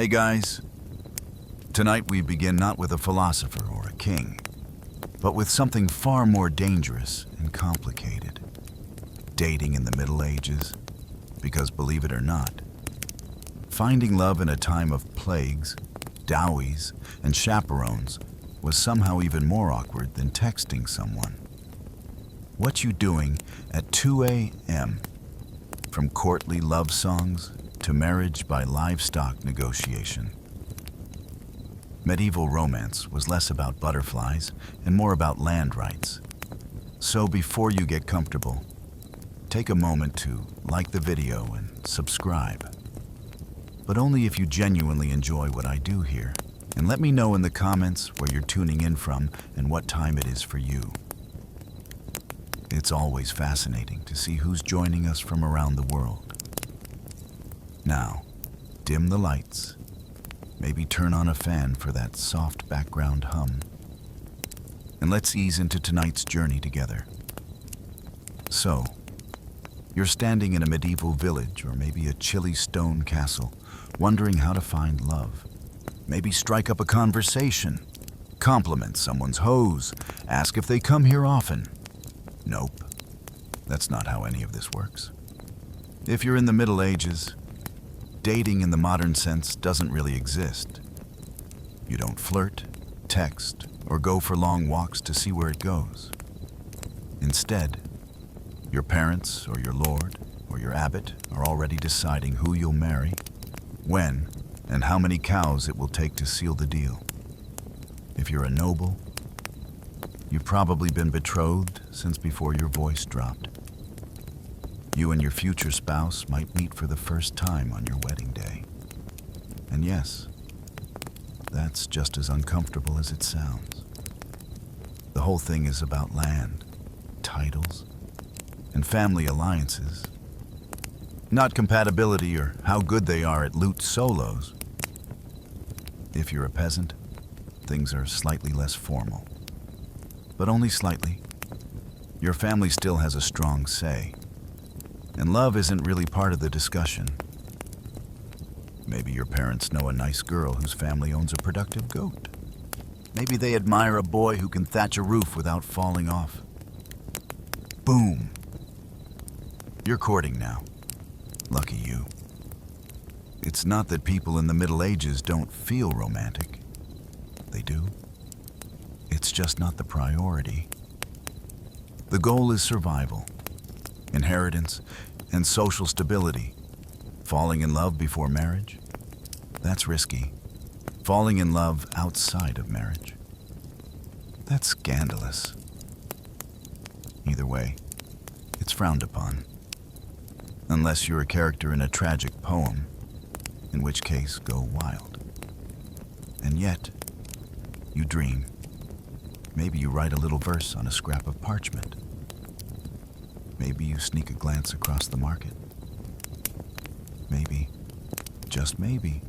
Hey guys, tonight we begin not with a philosopher or a king, but with something far more dangerous and complicated. Dating in the Middle Ages, because believe it or not, finding love in a time of plagues, dowies, and chaperones was somehow even more awkward than texting someone. What you doing at 2 a.m., from courtly love songs to marriage by livestock negotiation. Medieval romance was less about butterflies and more about land rights. So before you get comfortable, take a moment to like the video and subscribe. But only if you genuinely enjoy what I do here. And let me know in the comments where you're tuning in from and what time it is for you. It's always fascinating to see who's joining us from around the world. Now, dim the lights. Maybe turn on a fan for that soft background hum. And let's ease into tonight's journey together. So, you're standing in a medieval village or maybe a chilly stone castle, wondering how to find love. Maybe strike up a conversation, compliment someone's hose, ask if they come here often. Nope, that's not how any of this works. If you're in the Middle Ages, dating in the modern sense doesn't really exist. You don't flirt, text, or go for long walks to see where it goes. Instead, your parents or your lord or your abbot are already deciding who you'll marry, when, and how many cows it will take to seal the deal. If you're a noble, you've probably been betrothed since before your voice dropped. You and your future spouse might meet for the first time on your wedding day. And yes, that's just as uncomfortable as it sounds. The whole thing is about land, titles, and family alliances. Not compatibility or how good they are at loot solos. If you're a peasant, things are slightly less formal. But only slightly. Your family still has a strong say. And love isn't really part of the discussion. Maybe your parents know a nice girl whose family owns a productive goat. Maybe they admire a boy who can thatch a roof without falling off. Boom. You're courting now. Lucky you. It's not that people in the Middle Ages don't feel romantic. They do. It's just not the priority. The goal is survival, inheritance, and social stability. Falling in love before marriage? That's risky. Falling in love outside of marriage? That's scandalous. Either way, it's frowned upon. Unless you're a character in a tragic poem, in which case, go wild. And yet, you dream. Maybe you write a little verse on a scrap of parchment. Maybe you sneak a glance across the market. Maybe, just maybe,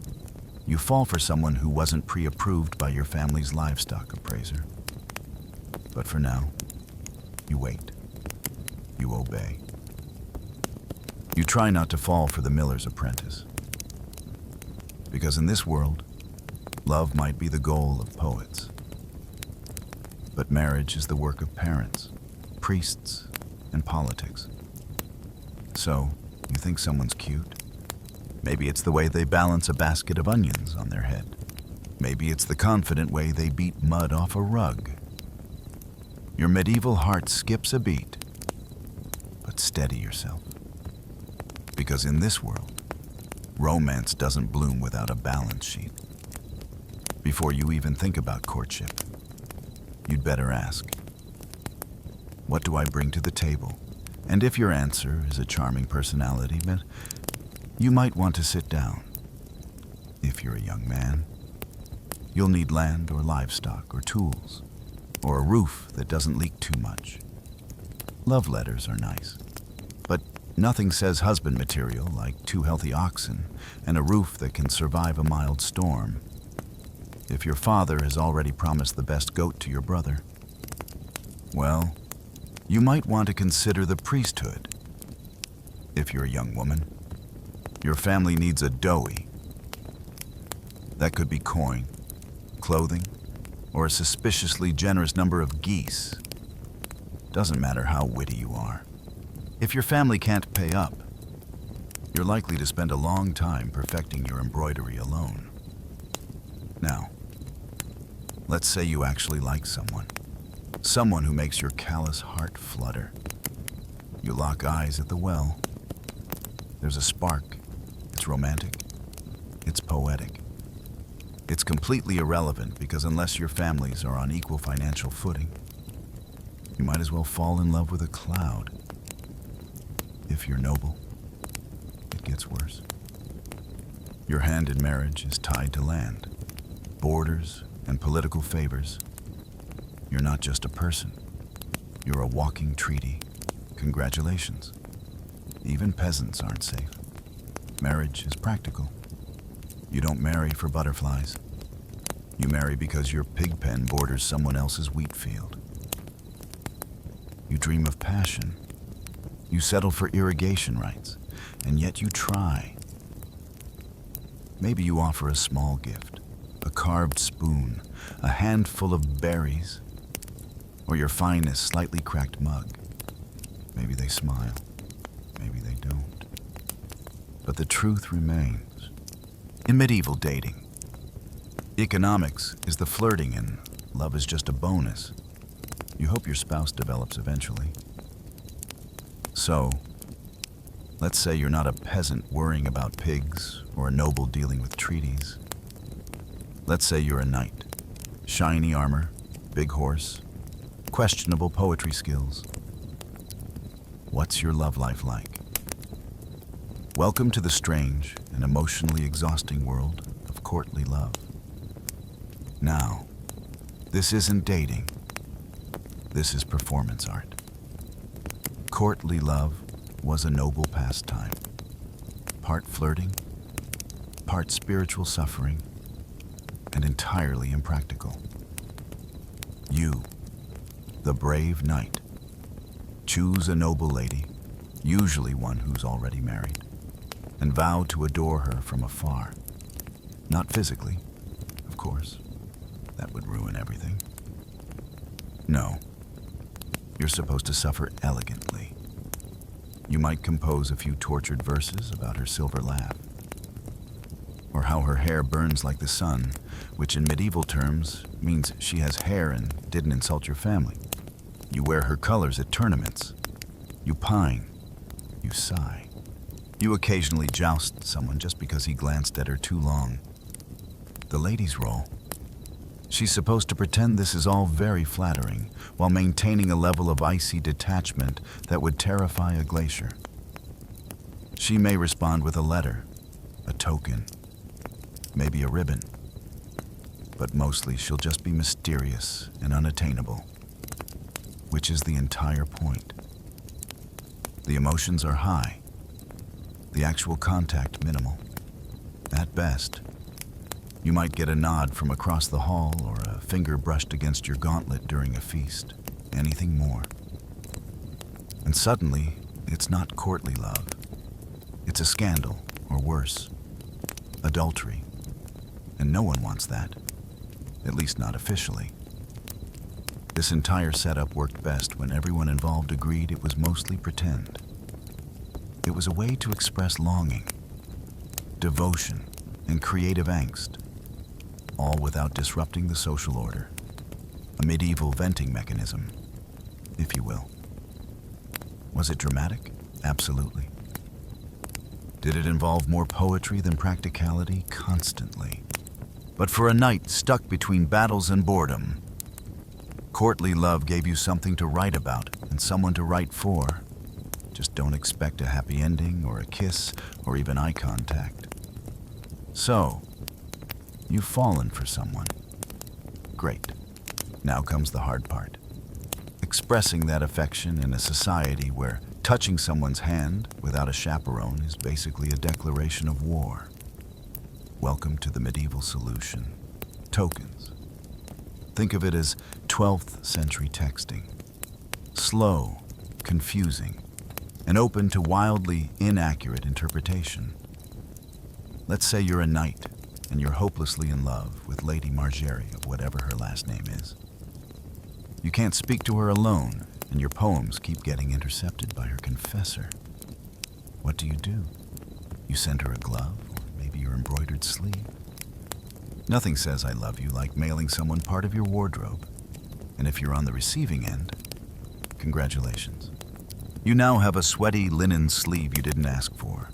you fall for someone who wasn't pre-approved by your family's livestock appraiser. But for now, you wait. You obey. You try not to fall for the miller's apprentice. Because in this world, love might be the goal of poets. But marriage is the work of parents, priests, and politics. So, you think someone's cute? Maybe it's the way they balance a basket of onions on their head. Maybe it's the confident way they beat mud off a rug. Your medieval heart skips a beat, but steady yourself. Because in this world, romance doesn't bloom without a balance sheet. Before you even think about courtship, you'd better ask, what do I bring to the table? And if your answer is a charming personality, then you might want to sit down. If you're a young man, you'll need land or livestock or tools, or a roof that doesn't leak too much. Love letters are nice, but nothing says husband material like 2 healthy oxen and a roof that can survive a mild storm. If your father has already promised the best goat to your brother, well, you might want to consider the priesthood. If you're a young woman, your family needs a doughy. That could be coin, clothing, or a suspiciously generous number of geese. Doesn't matter how witty you are. If your family can't pay up, you're likely to spend a long time perfecting your embroidery alone. Now, let's say you actually like someone. Someone who makes your callous heart flutter. You lock eyes at the well. There's a spark. It's romantic. It's poetic. It's completely irrelevant because unless your families are on equal financial footing, you might as well fall in love with a cloud. If you're noble, it gets worse. Your hand in marriage is tied to land, borders, and political favors. You're not just a person. You're a walking treaty. Congratulations. Even peasants aren't safe. Marriage is practical. You don't marry for butterflies. You marry because your pig pen borders someone else's wheat field. You dream of passion. You settle for irrigation rights, and yet you try. Maybe you offer a small gift, a carved spoon, a handful of berries, or your finest slightly cracked mug. Maybe they smile, maybe they don't. But the truth remains. In medieval dating, economics is the flirting and love is just a bonus. You hope your spouse develops eventually. So, let's say you're not a peasant worrying about pigs or a noble dealing with treaties. Let's say you're a knight. Shiny armor, big horse, questionable poetry skills. What's your love life like? Welcome to the strange and emotionally exhausting world of courtly love. Now, this isn't dating. This is performance art. Courtly love was a noble pastime. Part flirting, part spiritual suffering, and entirely impractical. You, the brave knight, choose a noble lady, usually one who's already married, and vow to adore her from afar. Not physically, of course. That would ruin everything. No. You're supposed to suffer elegantly. You might compose a few tortured verses about her silver laugh, or how her hair burns like the sun, which in medieval terms means she has hair and didn't insult your family. You wear her colors at tournaments. You pine. You sigh. You occasionally joust someone just because he glanced at her too long. The lady's role. She's supposed to pretend this is all very flattering while maintaining a level of icy detachment that would terrify a glacier. She may respond with a letter, a token, maybe a ribbon, but mostly she'll just be mysterious and unattainable, which is the entire point. The emotions are high, the actual contact minimal. At best, you might get a nod from across the hall or a finger brushed against your gauntlet during a feast. Anything more. And suddenly, it's not courtly love. It's a scandal, or worse, adultery. And no one wants that. At least not officially. This entire setup worked best when everyone involved agreed it was mostly pretend. It was a way to express longing, devotion, and creative angst, all without disrupting the social order. A medieval venting mechanism, if you will. Was it dramatic? Absolutely. Did it involve more poetry than practicality? Constantly. But for a knight stuck between battles and boredom, courtly love gave you something to write about and someone to write for. Just don't expect a happy ending or a kiss or even eye contact. So, you've fallen for someone. Great. Now comes the hard part. Expressing that affection in a society where touching someone's hand without a chaperone is basically a declaration of war. Welcome to the medieval solution. Tokens. Think of it as 12th century texting. Slow, confusing, and open to wildly inaccurate interpretation. Let's say you're a knight and you're hopelessly in love with Lady Margery of whatever her last name is. You can't speak to her alone, and your poems keep getting intercepted by her confessor. What do? You send her a glove, or maybe your embroidered sleeve. Nothing says I love you like mailing someone part of your wardrobe. And if you're on the receiving end, congratulations. You now have a sweaty linen sleeve you didn't ask for,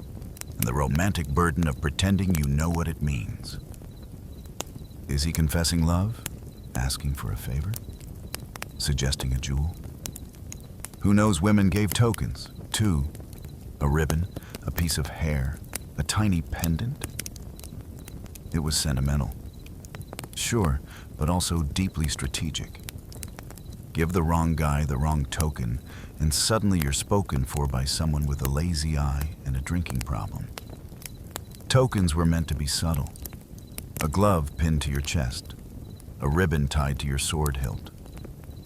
and the romantic burden of pretending you know what it means. Is he confessing love? Asking for a favor? Suggesting a jewel? Who knows, women gave tokens, too. A ribbon, a piece of hair, a tiny pendant. It was sentimental. Sure, but also deeply strategic. Give the wrong guy the wrong token, and suddenly you're spoken for by someone with a lazy eye and a drinking problem. Tokens were meant to be subtle. A glove pinned to your chest, a ribbon tied to your sword hilt.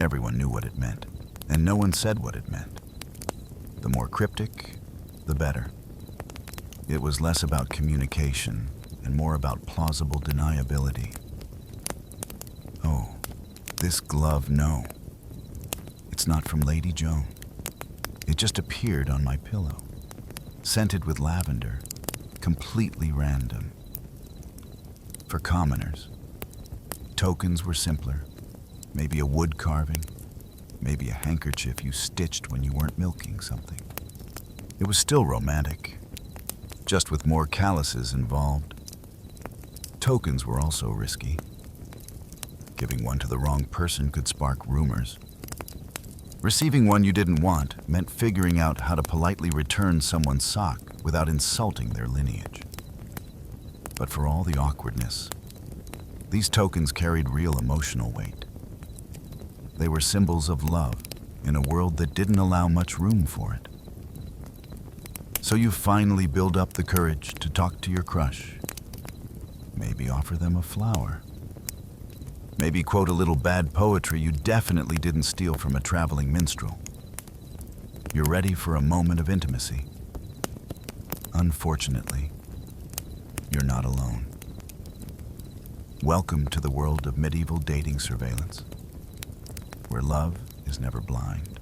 Everyone knew what it meant, and no one said what it meant. The more cryptic, the better. It was less about communication and more about plausible deniability. Oh, this glove, no. It's not from Lady Joan. It just appeared on my pillow, scented with lavender, completely random. For commoners, tokens were simpler. Maybe a wood carving, maybe a handkerchief you stitched when you weren't milking something. It was still romantic, just with more calluses involved. Tokens were also risky. Giving one to the wrong person could spark rumors. Receiving one you didn't want meant figuring out how to politely return someone's sock without insulting their lineage. But for all the awkwardness, these tokens carried real emotional weight. They were symbols of love in a world that didn't allow much room for it. So you finally build up the courage to talk to your crush. Maybe offer them a flower. Maybe quote a little bad poetry you definitely didn't steal from a traveling minstrel. You're ready for a moment of intimacy. Unfortunately, you're not alone. Welcome to the world of medieval dating surveillance, where love is never blind.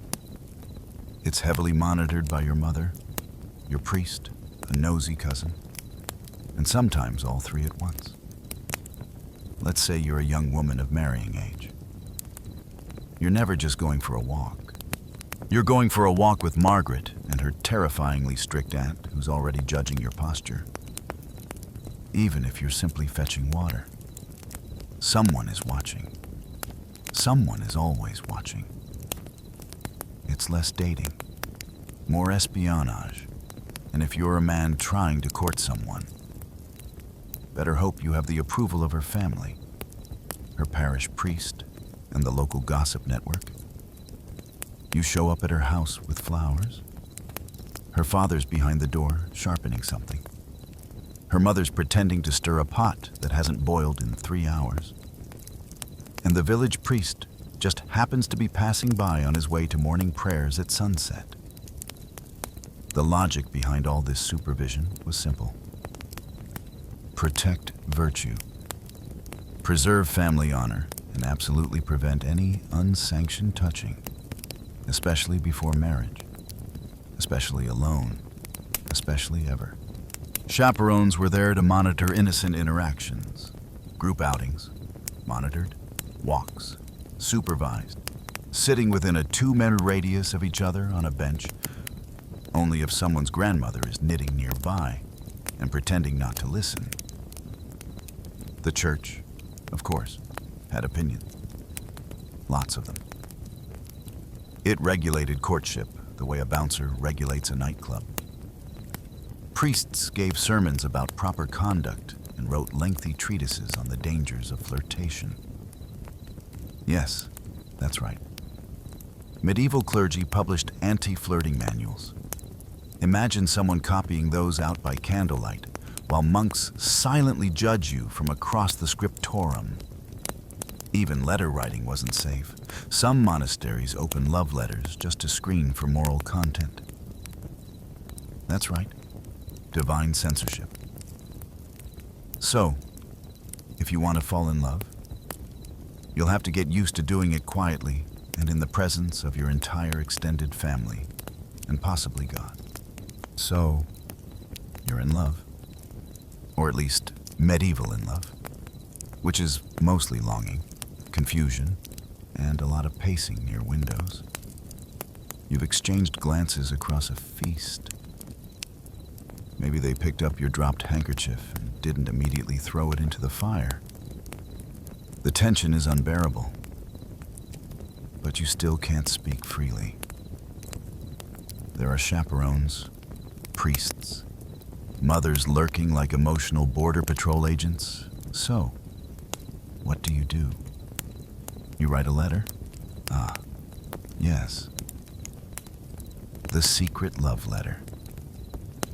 It's heavily monitored by your mother, your priest, a nosy cousin, and sometimes all three at once. Let's say you're a young woman of marrying age. You're never just going for a walk. You're going for a walk with Margaret and her terrifyingly strict aunt who's already judging your posture. Even if you're simply fetching water, someone is watching. Someone is always watching. It's less dating, more espionage, and if you're a man trying to court someone, better hope you have the approval of her family, her parish priest, and the local gossip network. You show up at her house with flowers. Her father's behind the door, sharpening something. Her mother's pretending to stir a pot that hasn't boiled in 3 hours. And the village priest just happens to be passing by on his way to morning prayers at sunset. The logic behind all this supervision was simple. Protect virtue. Preserve family honor and absolutely prevent any unsanctioned touching, especially before marriage, especially alone, especially ever. Chaperones were there to monitor innocent interactions, group outings, monitored, walks, supervised, sitting within a 2-meter radius of each other on a bench, only if someone's grandmother is knitting nearby and pretending not to listen. The church, of course, had opinions. Lots of them. It regulated courtship the way a bouncer regulates a nightclub. Priests gave sermons about proper conduct and wrote lengthy treatises on the dangers of flirtation. Yes, that's right. Medieval clergy published anti-flirting manuals. Imagine someone copying those out by candlelight, while monks silently judge you from across the scriptorum. Even letter writing wasn't safe. Some monasteries opened love letters just to screen for moral content. That's right, divine censorship. So, If you want to fall in love, you'll have to get used to doing it quietly and in the presence of your entire extended family, and possibly God. So, you're in love. Or at least medieval in love, which is mostly longing, confusion, and a lot of pacing near windows. You've exchanged glances across a feast. Maybe they picked up your dropped handkerchief and didn't immediately throw it into the fire. The tension is unbearable, but you still can't speak freely. There are chaperones, priests, mothers lurking like emotional border patrol agents. So, what do? You write a letter? Ah, yes. The secret love letter.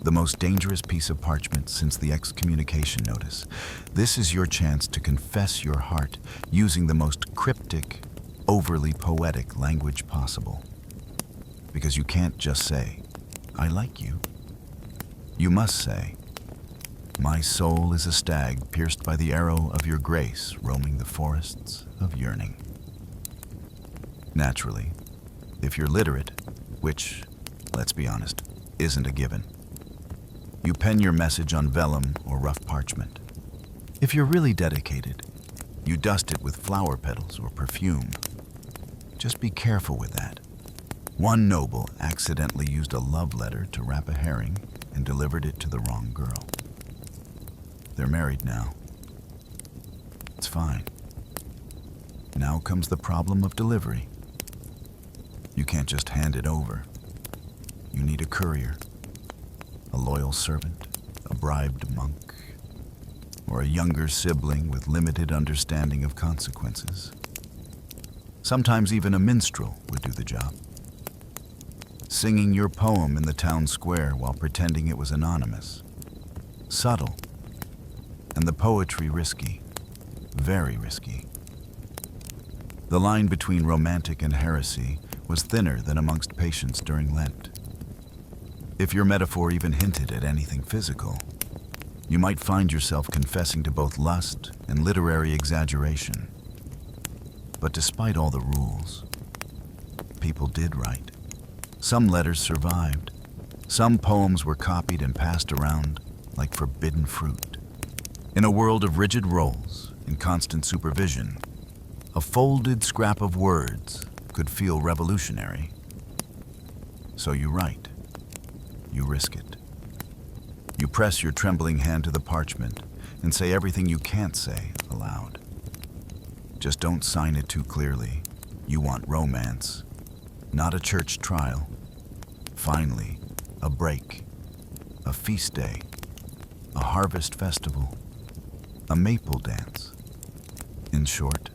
The most dangerous piece of parchment since the excommunication notice. This is your chance to confess your heart using the most cryptic, overly poetic language possible. Because you can't just say, "I like you." You must say, "My soul is a stag pierced by the arrow of your grace, roaming the forests of yearning." Naturally, if you're literate, which, let's be honest, isn't a given, you pen your message on vellum or rough parchment. If you're really dedicated, you dust it with flower petals or perfume. Just be careful with that. One noble accidentally used a love letter to wrap a herring and delivered it to the wrong girl. They're married now. It's fine. Now comes the problem of delivery. You can't just hand it over. You need a courier, a loyal servant, a bribed monk, or a younger sibling with limited understanding of consequences. Sometimes even a minstrel would do the job. Singing your poem in the town square while pretending it was anonymous. Subtle. And the poetry risky. Very risky. The line between romantic and heresy was thinner than amongst patients during Lent. If your metaphor even hinted at anything physical, you might find yourself confessing to both lust and literary exaggeration. But despite all the rules, people did write. Some letters survived. Some poems were copied and passed around like forbidden fruit. In a world of rigid roles and constant supervision, a folded scrap of words could feel revolutionary. So you write. You risk it. You press your trembling hand to the parchment and say everything you can't say aloud. Just don't sign it too clearly. You want romance, not a church trial. Finally, a break, a feast day, a harvest festival, a maple dance. In short,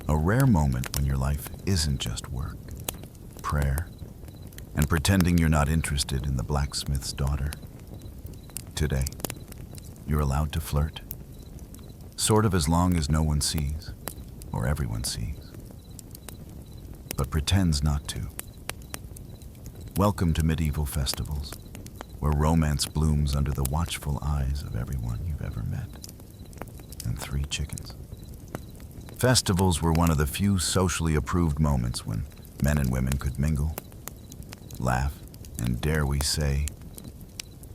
a rare moment when your life isn't just work, prayer, and pretending you're not interested in the blacksmith's daughter. Today, you're allowed to flirt, sort of as long as no one sees, or everyone sees, but pretends not to. Welcome to medieval festivals, where romance blooms under the watchful eyes of everyone you've ever met, and 3 chickens. Festivals were one of the few socially approved moments when men and women could mingle, laugh, and dare we say,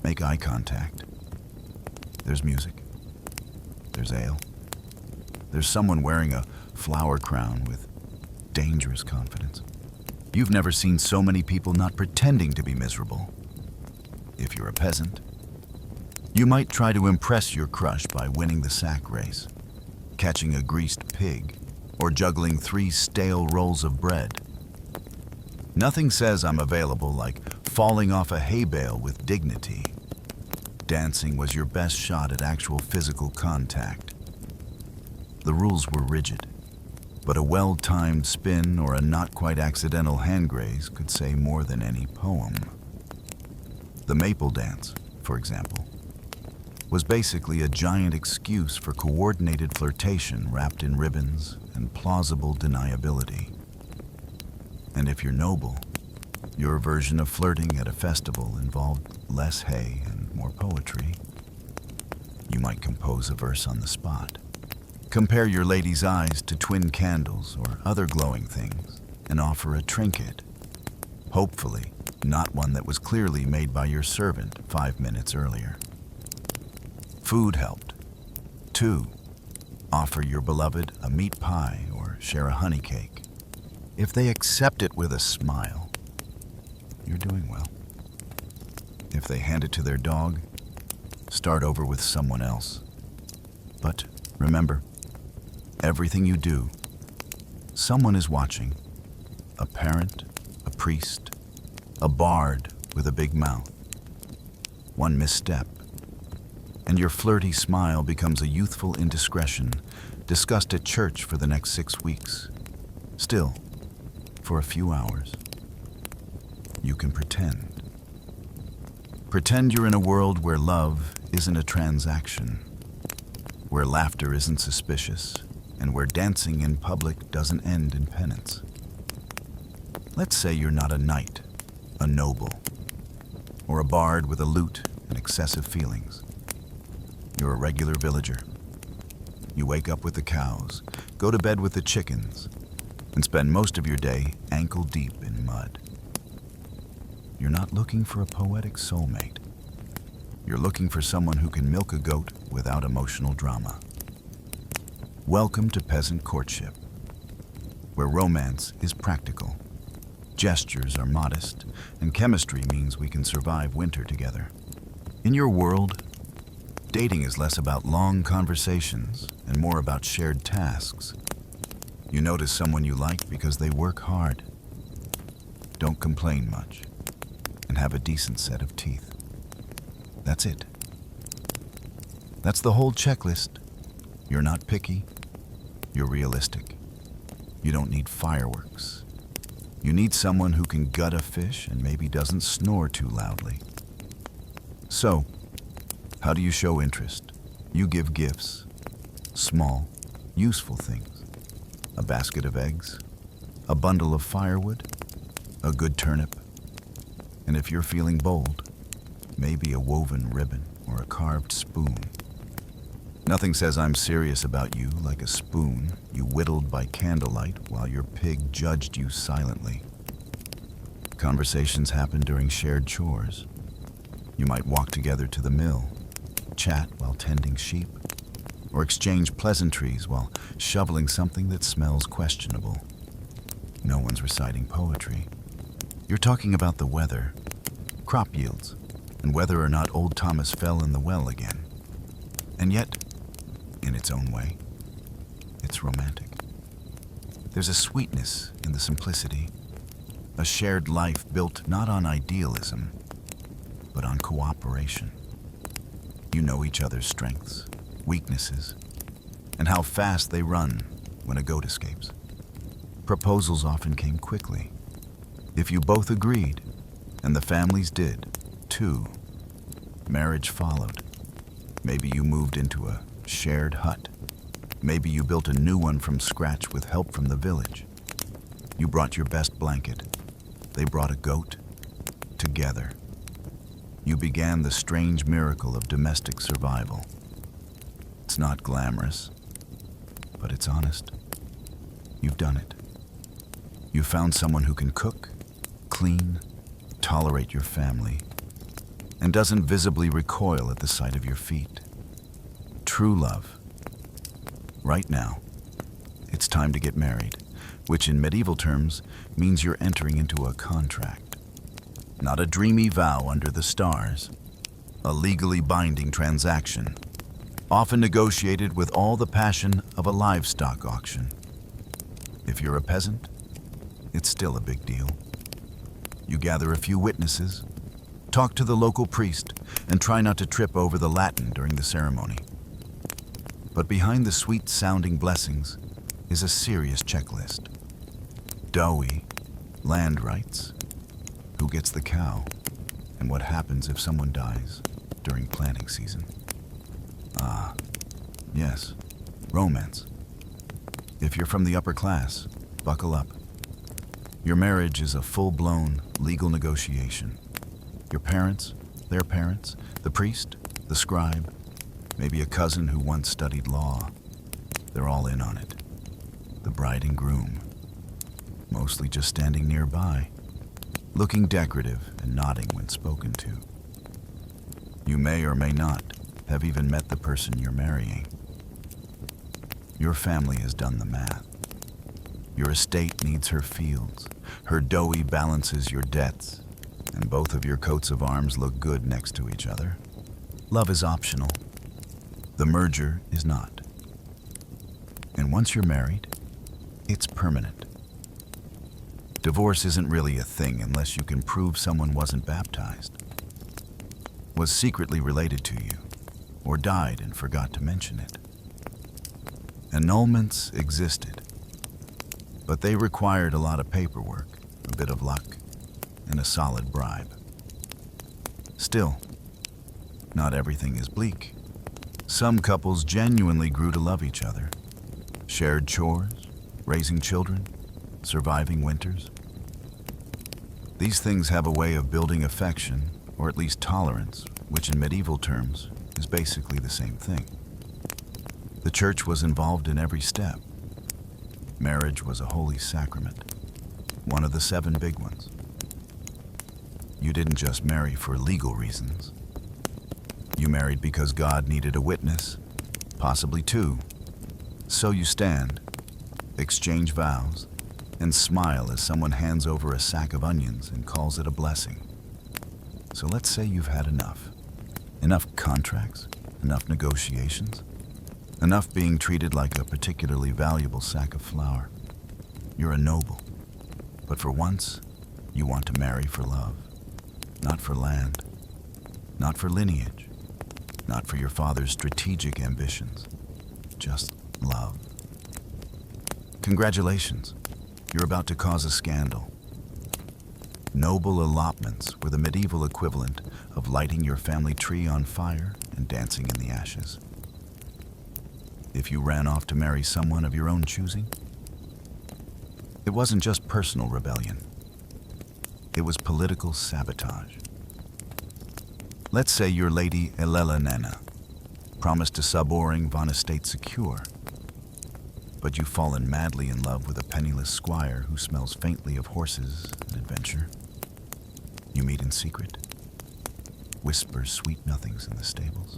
make eye contact. There's music. There's ale. There's someone wearing a flower crown with dangerous confidence. You've never seen so many people not pretending to be miserable. If you're a peasant, you might try to impress your crush by winning the sack race, catching a greased pig, or juggling 3 stale rolls of bread. Nothing says I'm available like falling off a hay bale with dignity. Dancing was your best shot at actual physical contact. The rules were rigid, but a well-timed spin or a not-quite-accidental hand graze could say more than any poem. The maple dance, for example, was basically a giant excuse for coordinated flirtation wrapped in ribbons and plausible deniability. And if you're noble, your version of flirting at a festival involved less hay and more poetry. You might compose a verse on the spot, Compare your lady's eyes to twin candles or other glowing things and offer a trinket. Hopefully, not one that was clearly made by your servant 5 minutes earlier. Food helped. 2. Offer your beloved a meat pie or share a honey cake. If they accept it with a smile, you're doing well. If they hand it to their dog, start over with someone else. But remember, everything you do, someone is watching. A parent, a priest, a bard with a big mouth. One misstep, and your flirty smile becomes a youthful indiscretion discussed at church for the next 6 weeks. Still, for a few hours, you can pretend. Pretend you're in a world where love isn't a transaction, where laughter isn't suspicious, and where dancing in public doesn't end in penance. Let's say you're not a knight, a noble, or a bard with a lute and excessive feelings. You're a regular villager. You wake up with the cows, go to bed with the chickens, and spend most of your day ankle deep in mud. You're not looking for a poetic soulmate. You're looking for someone who can milk a goat without emotional drama. Welcome to peasant courtship, where romance is practical, gestures are modest, and chemistry means we can survive winter together. In your world, dating is less about long conversations and more about shared tasks. You notice someone you like because they work hard, don't complain much, and have a decent set of teeth. That's it. That's the whole checklist. You're not picky. You're realistic. You don't need fireworks. You need someone who can gut a fish and maybe doesn't snore too loudly. So, how do you show interest? You give gifts. Small, useful things. A basket of eggs, a bundle of firewood, a good turnip, and if you're feeling bold, maybe a woven ribbon or a carved spoon. Nothing says I'm serious about you like a spoon you whittled by candlelight while your pig judged you silently. Conversations happen during shared chores. You might walk together to the mill, chat while tending sheep, or exchange pleasantries while shoveling something that smells questionable. No one's reciting poetry. You're talking about the weather, crop yields, and whether or not old Thomas fell in the well again. And yet, in its own way, it's romantic. There's a sweetness in the simplicity, a shared life built not on idealism, but on cooperation. You know each other's strengths, weaknesses, and how fast they run when a goat escapes. Proposals often came quickly. If you both agreed, and the families did, too, marriage followed. Maybe you moved into a shared hut. Maybe you built a new one from scratch with help from the village. You brought your best blanket. They brought a goat. Together, you began the strange miracle of domestic survival. It's not glamorous, but it's honest. You've done it. You found someone who can cook, clean, tolerate your family, and doesn't visibly recoil at the sight of your feet. True love. Right now, it's time to get married, which in medieval terms means you're entering into a contract. Not a dreamy vow under the stars, a legally binding transaction, often negotiated with all the passion of a livestock auction. If you're a peasant, it's still a big deal. You gather a few witnesses, talk to the local priest, and try not to trip over the Latin during the ceremony. But behind the sweet-sounding blessings is a serious checklist. Doughy, land rights, who gets the cow, and what happens if someone dies during planting season. Ah, yes, romance. If you're from the upper class, buckle up. Your marriage is a full-blown legal negotiation. Your parents, their parents, the priest, the scribe, maybe a cousin who once studied law. They're all in on it. The bride and groom, mostly just standing nearby, looking decorative and nodding when spoken to. You may or may not have even met the person you're marrying. Your family has done the math. Your estate needs her fields, her doughy balances your debts, and both of your coats of arms look good next to each other. Love is optional. The merger is not. And once you're married, it's permanent. Divorce isn't really a thing unless you can prove someone wasn't baptized, was secretly related to you, or died and forgot to mention it. Annulments existed, but they required a lot of paperwork, a bit of luck, and a solid bribe. Still, not everything is bleak. Some couples genuinely grew to love each other, shared chores, raising children, surviving winters. These things have a way of building affection, or at least tolerance, which in medieval terms is basically the same thing. The church was involved in every step. Marriage was a holy sacrament, one of the 7 big ones. You didn't just marry for legal reasons. You married because God needed a witness, possibly 2. So you stand, exchange vows, and smile as someone hands over a sack of onions and calls it a blessing. So let's say you've had enough. Enough contracts, enough negotiations, enough being treated like a particularly valuable sack of flour. You're a noble, but for once, you want to marry for love, not for land, not for lineage, not for your father's strategic ambitions, just love. Congratulations, you're about to cause a scandal. Noble allotments were the medieval equivalent of lighting your family tree on fire and dancing in the ashes. If you ran off to marry someone of your own choosing, it wasn't just personal rebellion. It was political sabotage. Let's say your Lady Elela Nana promised to suboring von estate secure, but you've fallen madly in love with a penniless squire who smells faintly of horses and adventure. You meet in secret, whisper sweet nothings in the stables.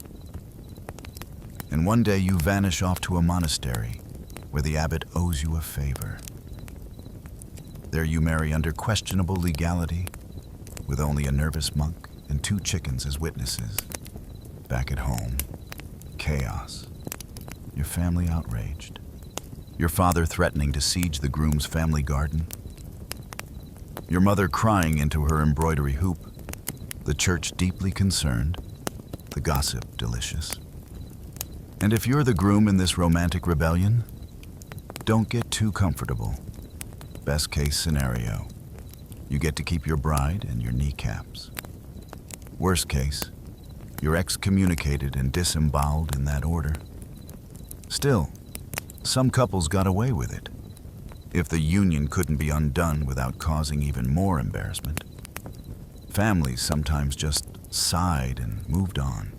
And one day you vanish off to a monastery where the abbot owes you a favor. There you marry under questionable legality with only a nervous monk and 2 chickens as witnesses. Back at home, chaos. Your family outraged. Your father threatening to siege the groom's family garden. Your mother crying into her embroidery hoop. The church deeply concerned. The gossip delicious. And if you're the groom in this romantic rebellion, don't get too comfortable. Best case scenario, you get to keep your bride and your kneecaps. Worst case, you're excommunicated and disemboweled in that order. Still, some couples got away with it. If the union couldn't be undone without causing even more embarrassment, families sometimes just sighed and moved on.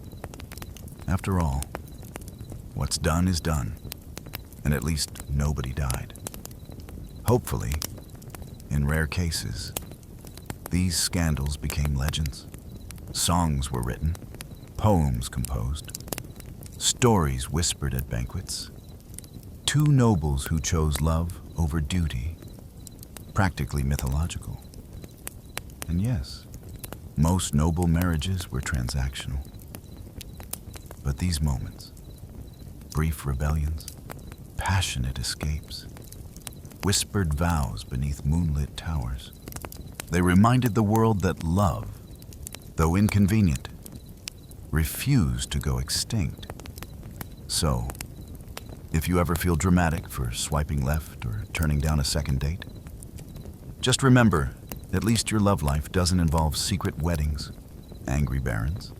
After all, what's done is done, and at least nobody died. Hopefully, in rare cases, these scandals became legends. Songs were written, poems composed, stories whispered at banquets. 2 nobles who chose love over duty, practically mythological. And yes, most noble marriages were transactional. But these moments, brief rebellions, passionate escapes, whispered vows beneath moonlit towers, they reminded the world that love, though inconvenient, refused to go extinct. So, if you ever feel dramatic for swiping left or turning down a second date, just remember, at least your love life doesn't involve secret weddings, angry barons,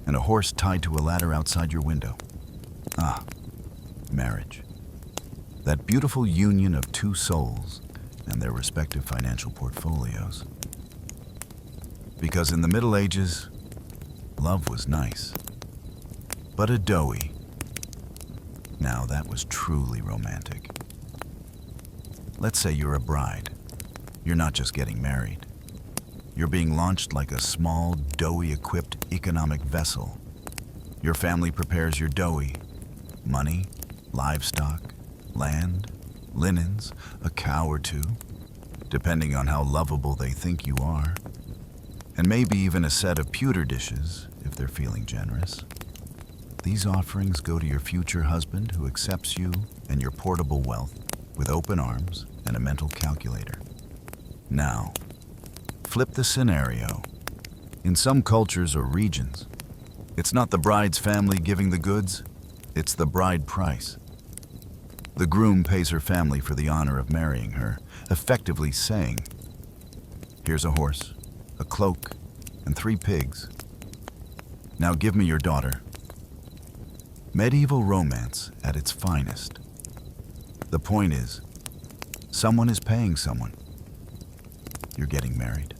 and a horse tied to a ladder outside your window. Ah, marriage. That beautiful union of 2 souls and their respective financial portfolios. Because in the Middle Ages, love was nice, but a doughy, Now that was truly romantic. Let's say you're a bride. You're not just getting married. You're being launched like a small, doughy-equipped economic vessel. Your family prepares your doughy: money, livestock, land, linens, a cow or two, depending on how lovable they think you are, and maybe even a set of pewter dishes if they're feeling generous. These offerings go to your future husband, who accepts you and your portable wealth with open arms and a mental calculator. Now, flip the scenario. In some cultures or regions, it's not the bride's family giving the goods, it's the bride price. The groom pays her family for the honor of marrying her, effectively saying, "Here's a horse, a cloak, and 3 pigs. Now give me your daughter." Medieval romance at its finest. The point is, someone is paying someone. You're getting married.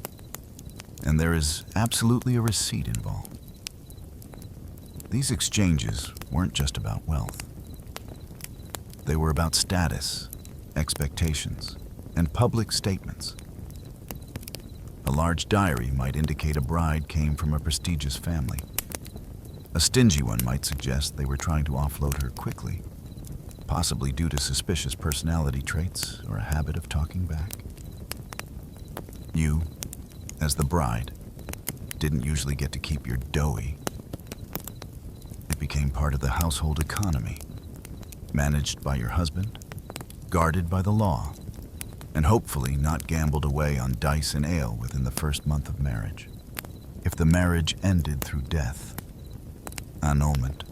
And there is absolutely a receipt involved. These exchanges weren't just about wealth. They were about status, expectations, and public statements. A large diary might indicate a bride came from a prestigious family. A stingy one might suggest they were trying to offload her quickly, possibly due to suspicious personality traits or a habit of talking back. You, as the bride, didn't usually get to keep your doughy. It became part of the household economy, managed by your husband, guarded by the law, and hopefully not gambled away on dice and ale within the first month of marriage. If the marriage ended through death, annulment,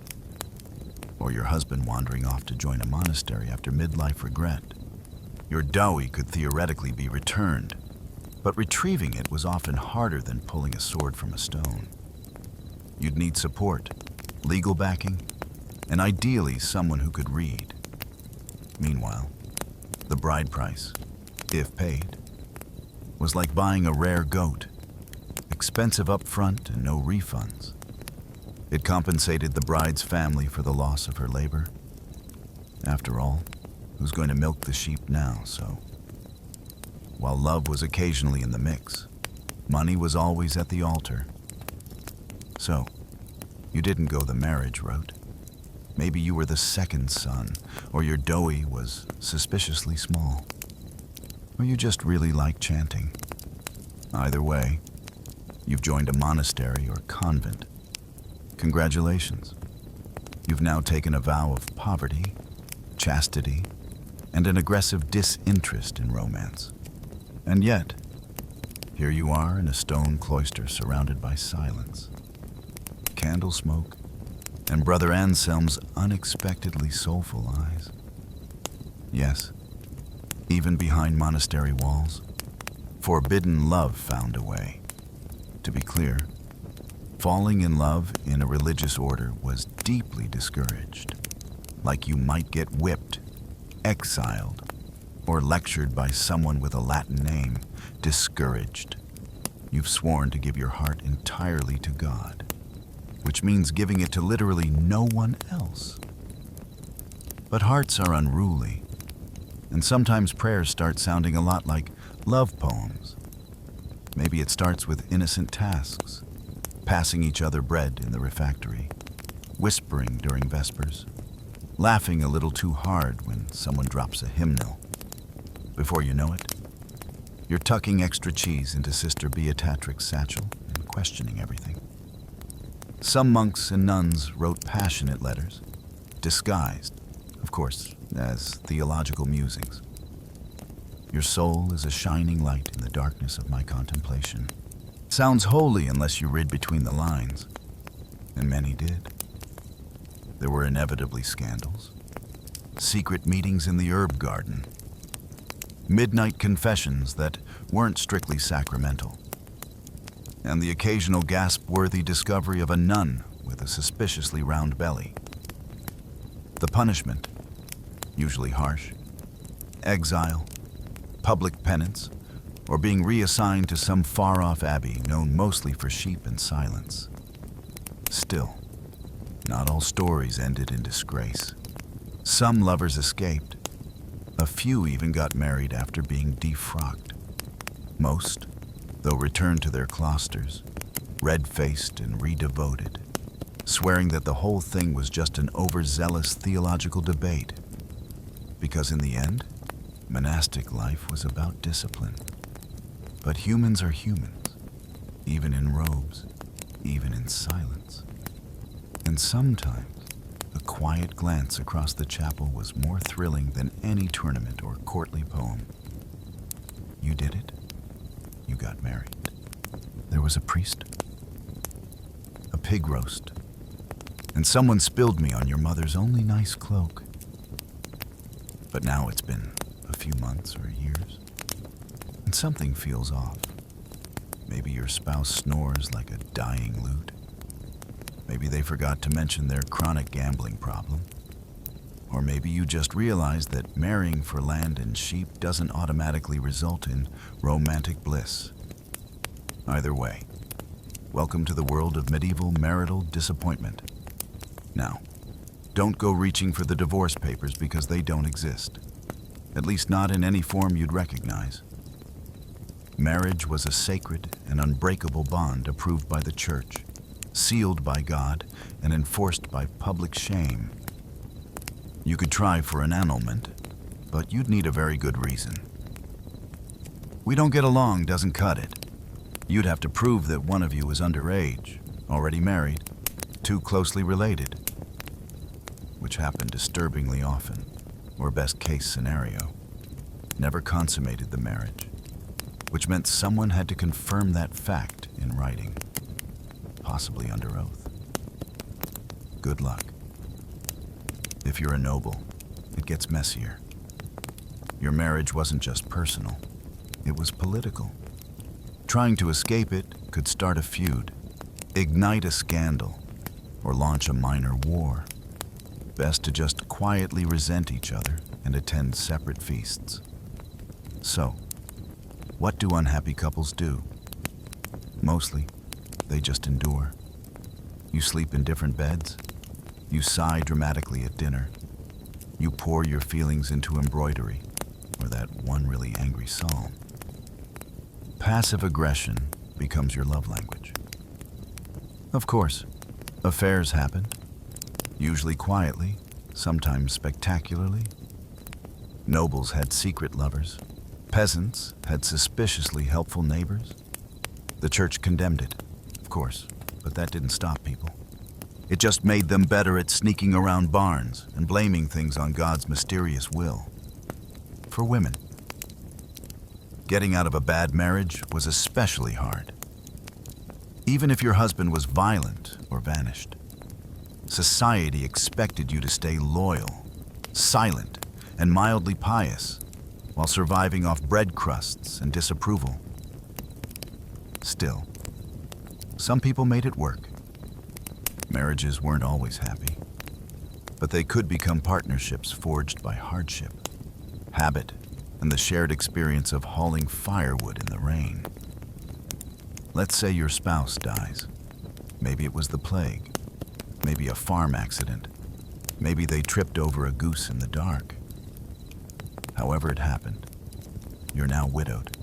or your husband wandering off to join a monastery after midlife regret, your doughy could theoretically be returned, but retrieving it was often harder than pulling a sword from a stone. You'd need support, legal backing, and ideally someone who could read. Meanwhile, the bride price, if paid, was like buying a rare goat, expensive up front and no refunds. It compensated the bride's family for the loss of her labor. After all, who's going to milk the sheep now, so? While love was occasionally in the mix, money was always at the altar. So, you didn't go the marriage route. Maybe you were the second son, or your doughy was suspiciously small. Or you just really liked chanting. Either way, you've joined a monastery or convent. Congratulations. You've now taken a vow of poverty, chastity, and an aggressive disinterest in romance. And yet, here you are in a stone cloister surrounded by silence, candle smoke, and Brother Anselm's unexpectedly soulful eyes. Yes, even behind monastery walls, forbidden love found a way. To be clear, falling in love in a religious order was deeply discouraged, like you might get whipped, exiled, or lectured by someone with a Latin name. Discouraged. You've sworn to give your heart entirely to God, which means giving it to literally no one else. But hearts are unruly, and sometimes prayers start sounding a lot like love poems. Maybe it starts with innocent tasks, passing each other bread in the refectory, whispering during vespers, laughing a little too hard when someone drops a hymnal. Before you know it, you're tucking extra cheese into Sister Beatrix's satchel and questioning everything. Some monks and nuns wrote passionate letters, disguised, of course, as theological musings. Your soul is a shining light in the darkness of my contemplation. Sounds holy unless you read between the lines, and many did. There were inevitably scandals, secret meetings in the herb garden, midnight confessions that weren't strictly sacramental, and the occasional gasp-worthy discovery of a nun with a suspiciously round belly. The punishment, usually harsh, exile, public penance, or being reassigned to some far-off abbey known mostly for sheep and silence. Still, not all stories ended in disgrace. Some lovers escaped. A few even got married after being defrocked. Most, though, returned to their cloisters, red-faced and redevoted, swearing that the whole thing was just an overzealous theological debate. Because in the end, monastic life was about discipline. But humans are humans, even in robes, even in silence. And sometimes, a quiet glance across the chapel was more thrilling than any tournament or courtly poem. You did it. You got married. There was a priest, a pig roast, and someone spilled me on your mother's only nice cloak. But now it's been a few months or years, and something feels off. Maybe your spouse snores like a dying lute. Maybe they forgot to mention their chronic gambling problem. Or maybe you just realized that marrying for land and sheep doesn't automatically result in romantic bliss. Either way, welcome to the world of medieval marital disappointment. Now, don't go reaching for the divorce papers because they don't exist. At least not in any form you'd recognize. Marriage was a sacred and unbreakable bond approved by the church, sealed by God, and enforced by public shame. You could try for an annulment, but you'd need a very good reason. We don't get along doesn't cut it. You'd have to prove that one of you is underage, already married, too closely related, which happened disturbingly often, or best case scenario, never consummated the marriage, which meant someone had to confirm that fact in writing, possibly under oath. Good luck. If you're a noble, it gets messier. Your marriage wasn't just personal, it was political. Trying to escape it could start a feud, ignite a scandal, or launch a minor war. Best to just quietly resent each other and attend separate feasts. So, what do unhappy couples do? Mostly, they just endure. You sleep in different beds. You sigh dramatically at dinner. You pour your feelings into embroidery, or that one really angry psalm. Passive aggression becomes your love language. Of course, affairs happen, usually quietly, sometimes spectacularly. Nobles had secret lovers. Peasants had suspiciously helpful neighbors. The church condemned it, of course, but that didn't stop people. It just made them better at sneaking around barns and blaming things on God's mysterious will. For women, getting out of a bad marriage was especially hard. Even if your husband was violent or vanished, society expected you to stay loyal, silent, and mildly pious while surviving off bread crusts and disapproval. Still, some people made it work. Marriages weren't always happy, but they could become partnerships forged by hardship, habit, and the shared experience of hauling firewood in the rain. Let's say your spouse dies. Maybe it was the plague, maybe a farm accident, maybe they tripped over a goose in the dark. However it happened, you're now widowed,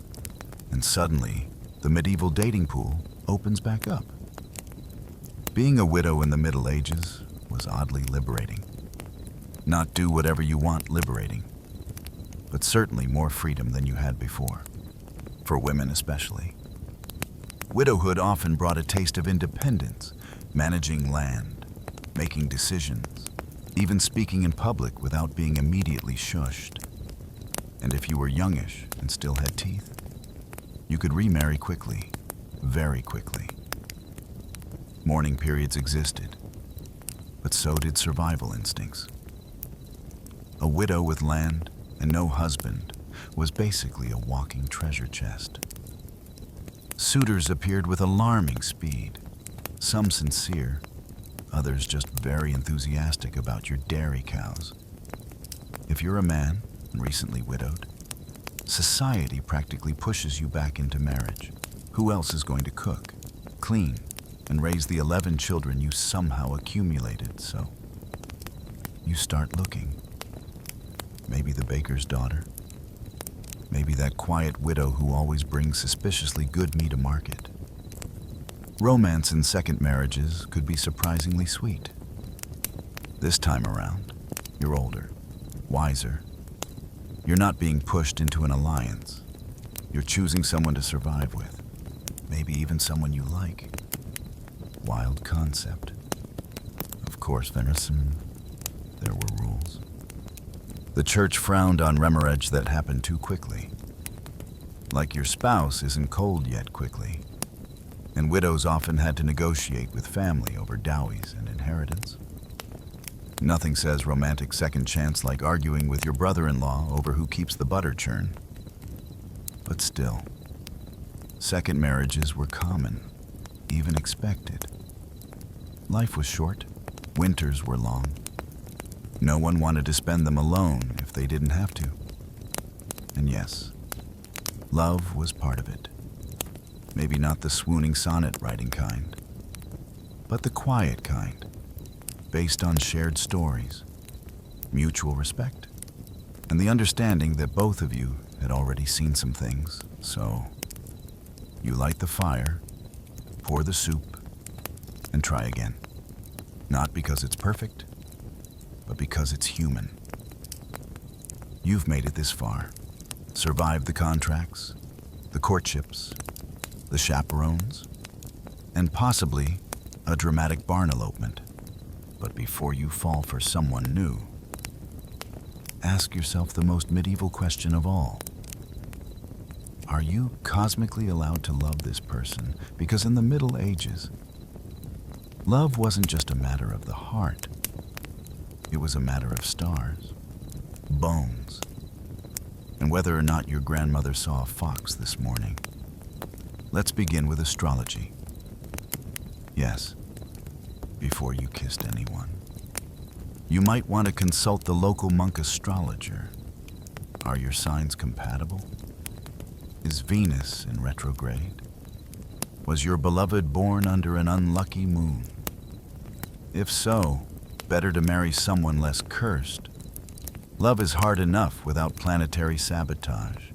and suddenly the medieval dating pool opens back up. Being a widow in the Middle Ages was oddly liberating. Not do whatever you want liberating, but certainly more freedom than you had before, for women especially. Widowhood often brought a taste of independence, managing land, making decisions, even speaking in public without being immediately shushed. And if you were youngish and still had teeth, you could remarry quickly, very quickly. Mourning periods existed, but so did survival instincts. A widow with land and no husband was basically a walking treasure chest. Suitors appeared with alarming speed, some sincere, others just very enthusiastic about your dairy cows. If you're a man and recently widowed, society practically pushes you back into marriage. Who else is going to cook, clean, and raise the 11 children you somehow accumulated? So you start looking. Maybe the baker's daughter. Maybe that quiet widow who always brings suspiciously good meat to market. Romance in second marriages could be surprisingly sweet. This time around, you're older, wiser. You're not being pushed into an alliance. You're choosing someone to survive with. Maybe even someone you like. Wild concept. Of course, there were rules. The church frowned on remarriage that happened too quickly. Like your spouse isn't cold yet quickly. And widows often had to negotiate with family over dowies and inheritance. Nothing says romantic second chance like arguing with your brother-in-law over who keeps the butter churn. But still, second marriages were common, even expected. Life was short, winters were long. No one wanted to spend them alone if they didn't have to. And yes, love was part of it. Maybe not the swooning sonnet writing kind, but the quiet kind, based on shared stories, mutual respect, and the understanding that both of you had already seen some things. So you light the fire, pour the soup, and try again. Not because it's perfect, but because it's human. You've made it this far, survived the contracts, the courtships, the chaperones, and possibly a dramatic barn elopement. But before you fall for someone new, ask yourself the most medieval question of all. Are you cosmically allowed to love this person? Because in the Middle Ages, love wasn't just a matter of the heart. It was a matter of stars, bones, and whether or not your grandmother saw a fox this morning. Let's begin with astrology. Yes, before you kissed anyone. You might want to consult the local monk astrologer. Are your signs compatible? Is Venus in retrograde? Was your beloved born under an unlucky moon? If so, better to marry someone less cursed. Love is hard enough without planetary sabotage.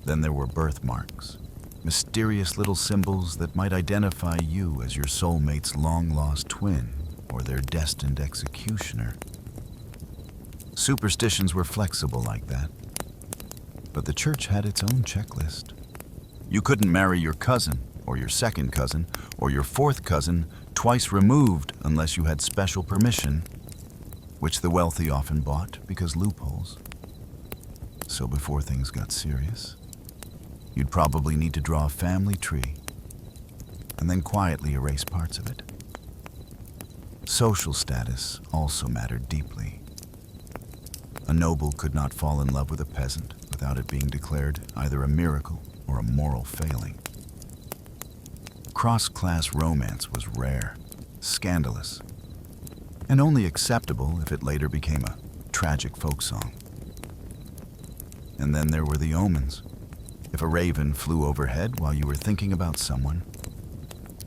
Then there were birthmarks, mysterious little symbols that might identify you as your soulmate's long-lost twin or their destined executioner. Superstitions were flexible like that, but the church had its own checklist. You couldn't marry your cousin, or your second cousin, or your fourth cousin twice removed unless you had special permission, which the wealthy often bought because loopholes. So before things got serious, you'd probably need to draw a family tree and then quietly erase parts of it. Social status also mattered deeply. A noble could not fall in love with a peasant without it being declared either a miracle or a moral failing. Cross-class romance was rare, scandalous, and only acceptable if it later became a tragic folk song. And then there were the omens. If a raven flew overhead while you were thinking about someone,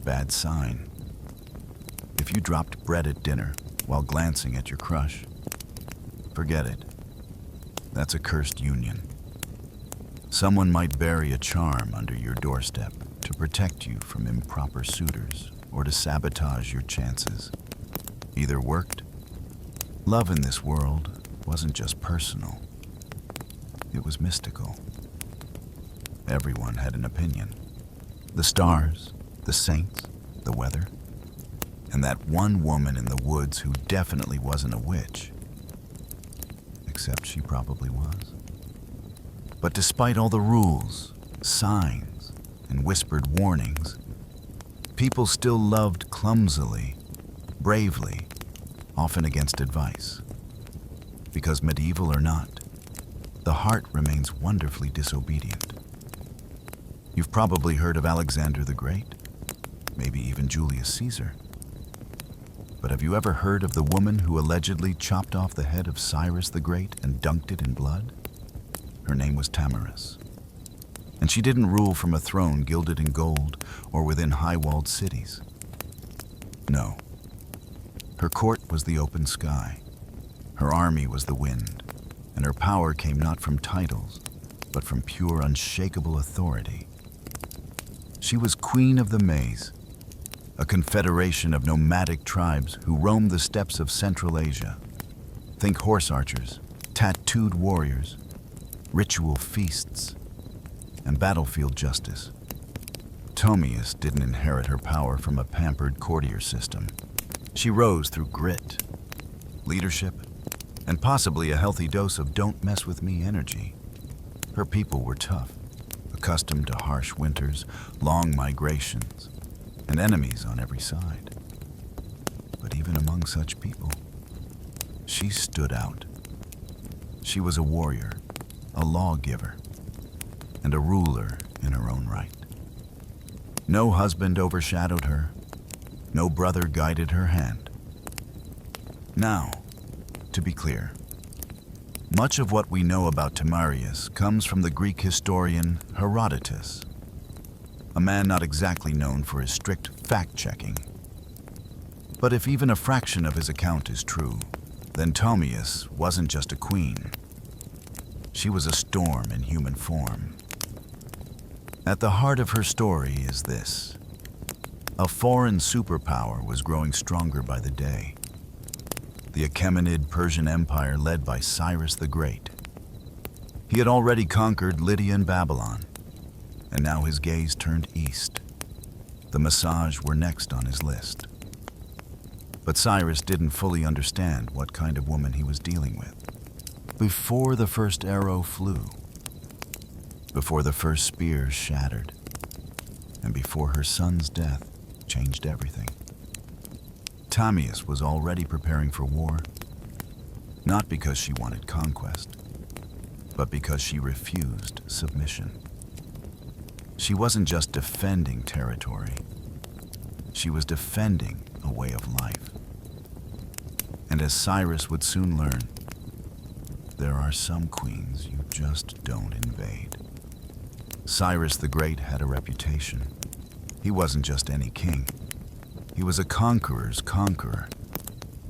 bad sign. If you dropped bread at dinner while glancing at your crush, forget it. That's a cursed union. Someone might bury a charm under your doorstep to protect you from improper suitors or to sabotage your chances. Either worked. Love in this world wasn't just personal. It was mystical. Everyone had an opinion. The stars, the saints, the weather, and that one woman in the woods who definitely wasn't a witch. Except she probably was. But despite all the rules, signs, and whispered warnings, people still loved clumsily, bravely, often against advice. Because medieval or not, the heart remains wonderfully disobedient. You've probably heard of Alexander the Great, maybe even Julius Caesar. But have you ever heard of the woman who allegedly chopped off the head of Cyrus the Great and dunked it in blood? Her name was Tamaris. And she didn't rule from a throne gilded in gold or within high-walled cities. No. Her court was the open sky. Her army was the wind, and her power came not from titles, but from pure, unshakable authority. She was Queen of the Maze, a confederation of nomadic tribes who roamed the steppes of Central Asia. Think horse archers, tattooed warriors, ritual feasts, and battlefield justice. Tomius didn't inherit her power from a pampered courtier system. She rose through grit, leadership, and possibly a healthy dose of don't mess with me energy. Her people were tough, accustomed to harsh winters, long migrations, and enemies on every side. But even among such people, she stood out. She was a warrior, a lawgiver, and a ruler in her own right. No husband overshadowed her, no brother guided her hand. Now, to be clear, much of what we know about Timarius comes from the Greek historian Herodotus, a man not exactly known for his strict fact-checking. But if even a fraction of his account is true, then Tomius wasn't just a queen. She was a storm in human form. At the heart of her story is this: a foreign superpower was growing stronger by the day. The Achaemenid Persian Empire led by Cyrus the Great. He had already conquered Lydia and Babylon, and now his gaze turned east. The Massage were next on his list. But Cyrus didn't fully understand what kind of woman he was dealing with. Before the first arrow flew, before the first spear shattered, and before her son's death changed everything, Tomius was already preparing for war, not because she wanted conquest, but because she refused submission. She wasn't just defending territory, she was defending a way of life. And as Cyrus would soon learn, there are some queens you just don't invade. Cyrus the Great had a reputation. He wasn't just any king. He was a conqueror's conqueror,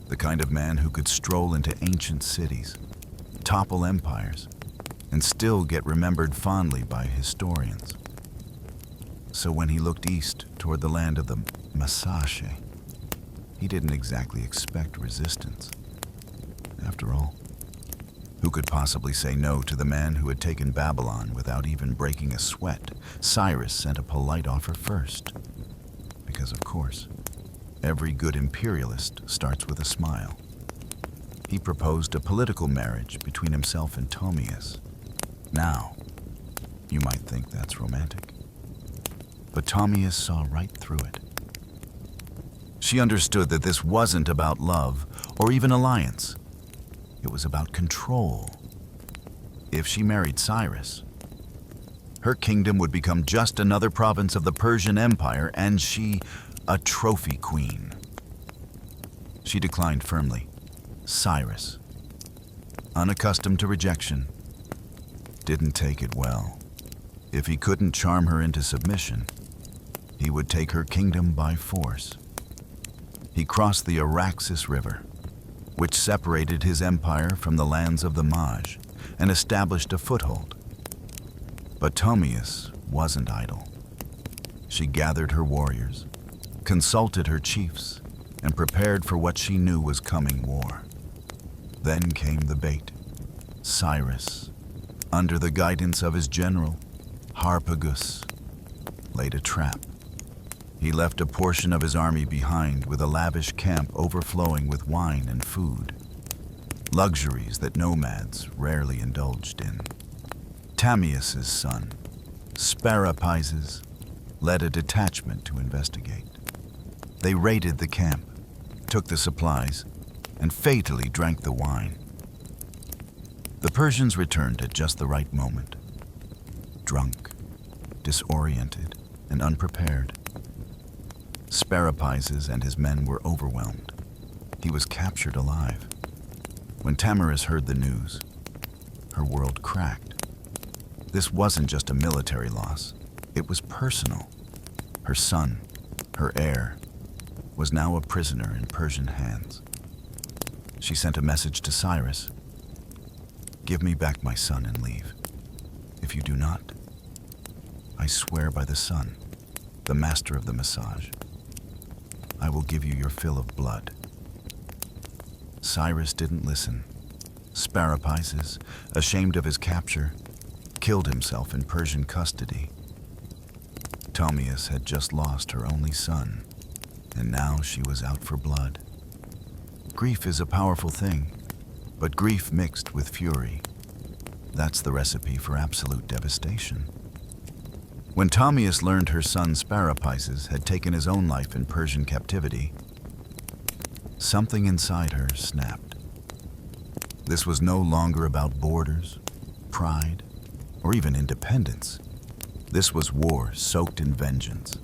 the kind of man who could stroll into ancient cities, topple empires, and still get remembered fondly by historians. So when he looked east toward the land of the Massage, he didn't exactly expect resistance. After all, who could possibly say no to the man who had taken Babylon without even breaking a sweat? Cyrus sent a polite offer first, because of course, every good imperialist starts with a smile. He proposed a political marriage between himself and Tomius. Now, you might think that's romantic, but Tomius saw right through it. She understood that this wasn't about love or even alliance. It was about control. If she married Cyrus, her kingdom would become just another province of the Persian Empire, and she, a trophy queen. She declined firmly. Cyrus, unaccustomed to rejection, didn't take it well. If he couldn't charm her into submission, he would take her kingdom by force. He crossed the Araxes River, which separated his empire from the lands of the Maj, and established a foothold. But Tomius wasn't idle. She gathered her warriors, consulted her chiefs, and prepared for what she knew was coming war. Then came the bait. Cyrus, under the guidance of his general, Harpagus, laid a trap. He left a portion of his army behind with a lavish camp overflowing with wine and food, luxuries that nomads rarely indulged in. Tamius's son, Sparapises, led a detachment to investigate. They raided the camp, took the supplies, and fatally drank the wine. The Persians returned at just the right moment, drunk, disoriented, and unprepared. Sparapises and his men were overwhelmed. He was captured alive. When Tamaris heard the news, her world cracked. This wasn't just a military loss, it was personal. Her son, her heir, was now a prisoner in Persian hands. She sent a message to Cyrus. Give me back my son and leave. If you do not, I swear by the sun, the master of the massage, I will give you your fill of blood. Cyrus didn't listen. Sparapises, ashamed of his capture, killed himself in Persian custody. Tomius had just lost her only son, and now she was out for blood. Grief is a powerful thing, but grief mixed with fury, that's the recipe for absolute devastation. When Tomius learned her son Sparapises had taken his own life in Persian captivity, something inside her snapped. This was no longer about borders, pride, or even independence. This was war soaked in vengeance.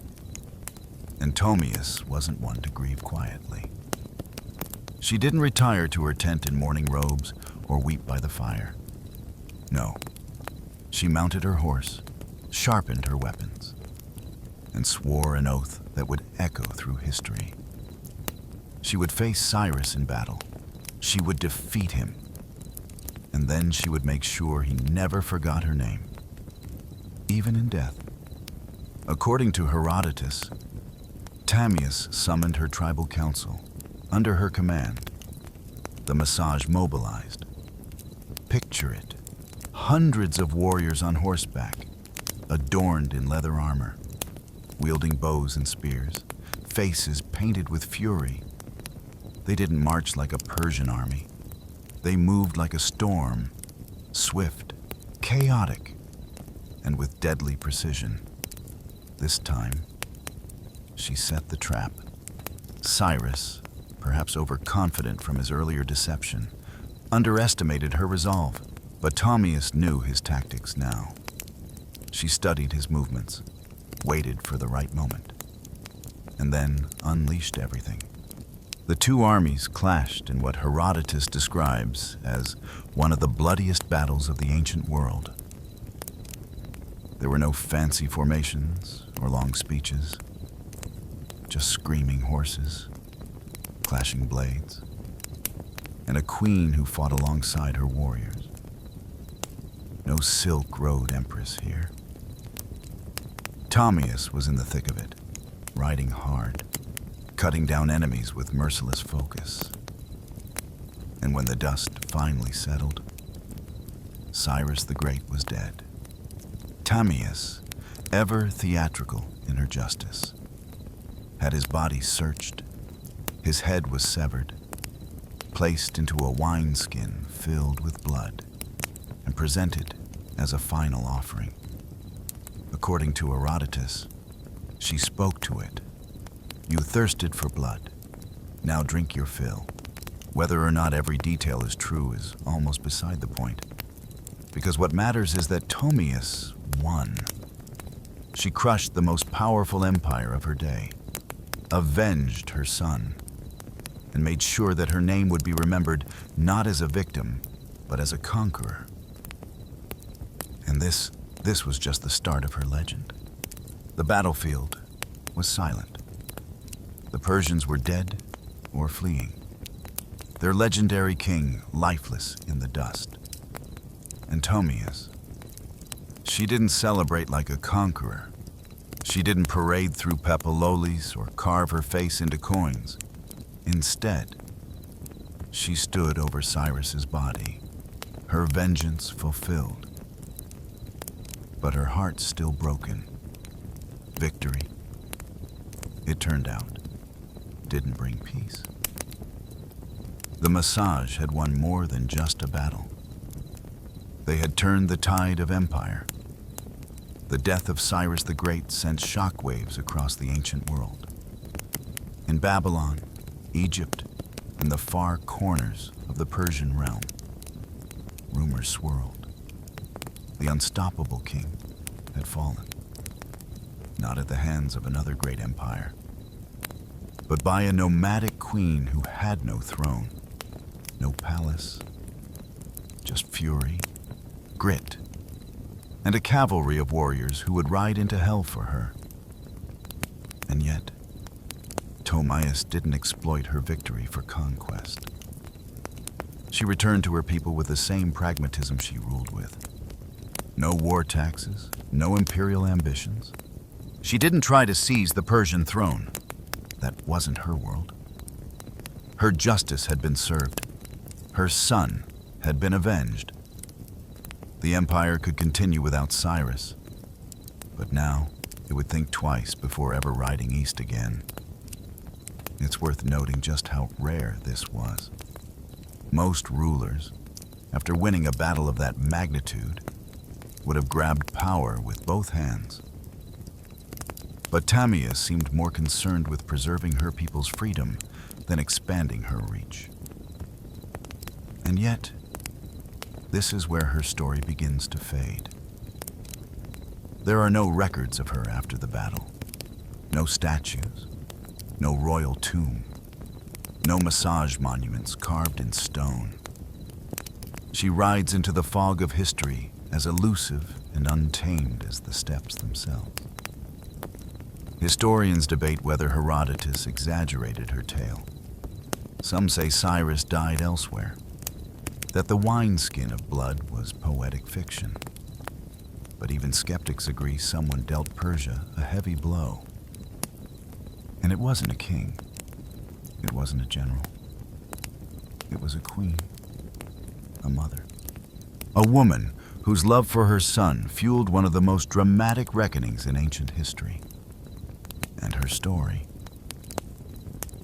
And Tomius wasn't one to grieve quietly. She didn't retire to her tent in mourning robes or weep by the fire. No, she mounted her horse, sharpened her weapons, and swore an oath that would echo through history. She would face Cyrus in battle. She would defeat him. And then she would make sure he never forgot her name, even in death. According to Herodotus, Tamias summoned her tribal council. Under her command, the massage mobilized. Picture it. Hundreds of warriors on horseback, adorned in leather armor, wielding bows and spears, faces painted with fury. They didn't march like a Persian army. They moved like a storm, swift, chaotic, and with deadly precision. This time, she set the trap. Cyrus, perhaps overconfident from his earlier deception, underestimated her resolve, but Tomius knew his tactics now. She studied his movements, waited for the right moment, and then unleashed everything. The two armies clashed in what Herodotus describes as one of the bloodiest battles of the ancient world. There were no fancy formations or long speeches, just screaming horses, clashing blades, and a queen who fought alongside her warriors. No silk-road empress here. Tomius was in the thick of it, riding hard, cutting down enemies with merciless focus. And when the dust finally settled, Cyrus the Great was dead. Tomius, ever theatrical in her justice, had his body searched. His head was severed, placed into a wineskin filled with blood, and presented as a final offering. According to Herodotus, she spoke to it. You thirsted for blood. Now drink your fill. Whether or not every detail is true is almost beside the point, because what matters is that Tomius won. She crushed the most powerful empire of her day, avenged her son, and made sure that her name would be remembered not as a victim, but as a conqueror. And this was just the start of her legend. The battlefield was silent. The Persians were dead or fleeing, their legendary king lifeless in the dust. And Tomius, she didn't celebrate like a conqueror. She didn't parade through papalolis or carve her face into coins. Instead, she stood over Cyrus's body, her vengeance fulfilled, but her heart still broken. Victory, it turned out, didn't bring peace. The massage had won more than just a battle. They had turned the tide of empire. The death of Cyrus the Great sent shockwaves across the ancient world. In Babylon, Egypt, and the far corners of the Persian realm, rumors swirled. The unstoppable king had fallen, not at the hands of another great empire, but by a nomadic queen who had no throne, no palace, just fury, grit, and a cavalry of warriors who would ride into hell for her. And yet, Tomius didn't exploit her victory for conquest. She returned to her people with the same pragmatism she ruled with. No war taxes, no imperial ambitions. She didn't try to seize the Persian throne. That wasn't her world. Her justice had been served. Her son had been avenged. The empire could continue without Cyrus, but now it would think twice before ever riding east again. It's worth noting just how rare this was. Most rulers, after winning a battle of that magnitude, would have grabbed power with both hands. But Tamias seemed more concerned with preserving her people's freedom than expanding her reach. And yet, this is where her story begins to fade. There are no records of her after the battle. No statues, no royal tomb, no massage monuments carved in stone. She rides into the fog of history as elusive and untamed as the steppes themselves. Historians debate whether Herodotus exaggerated her tale. Some say Cyrus died elsewhere, that the wineskin of blood was poetic fiction. But even skeptics agree someone dealt Persia a heavy blow. And it wasn't a king. It wasn't a general. It was a queen, a mother. A woman whose love for her son fueled one of the most dramatic reckonings in ancient history. And her story.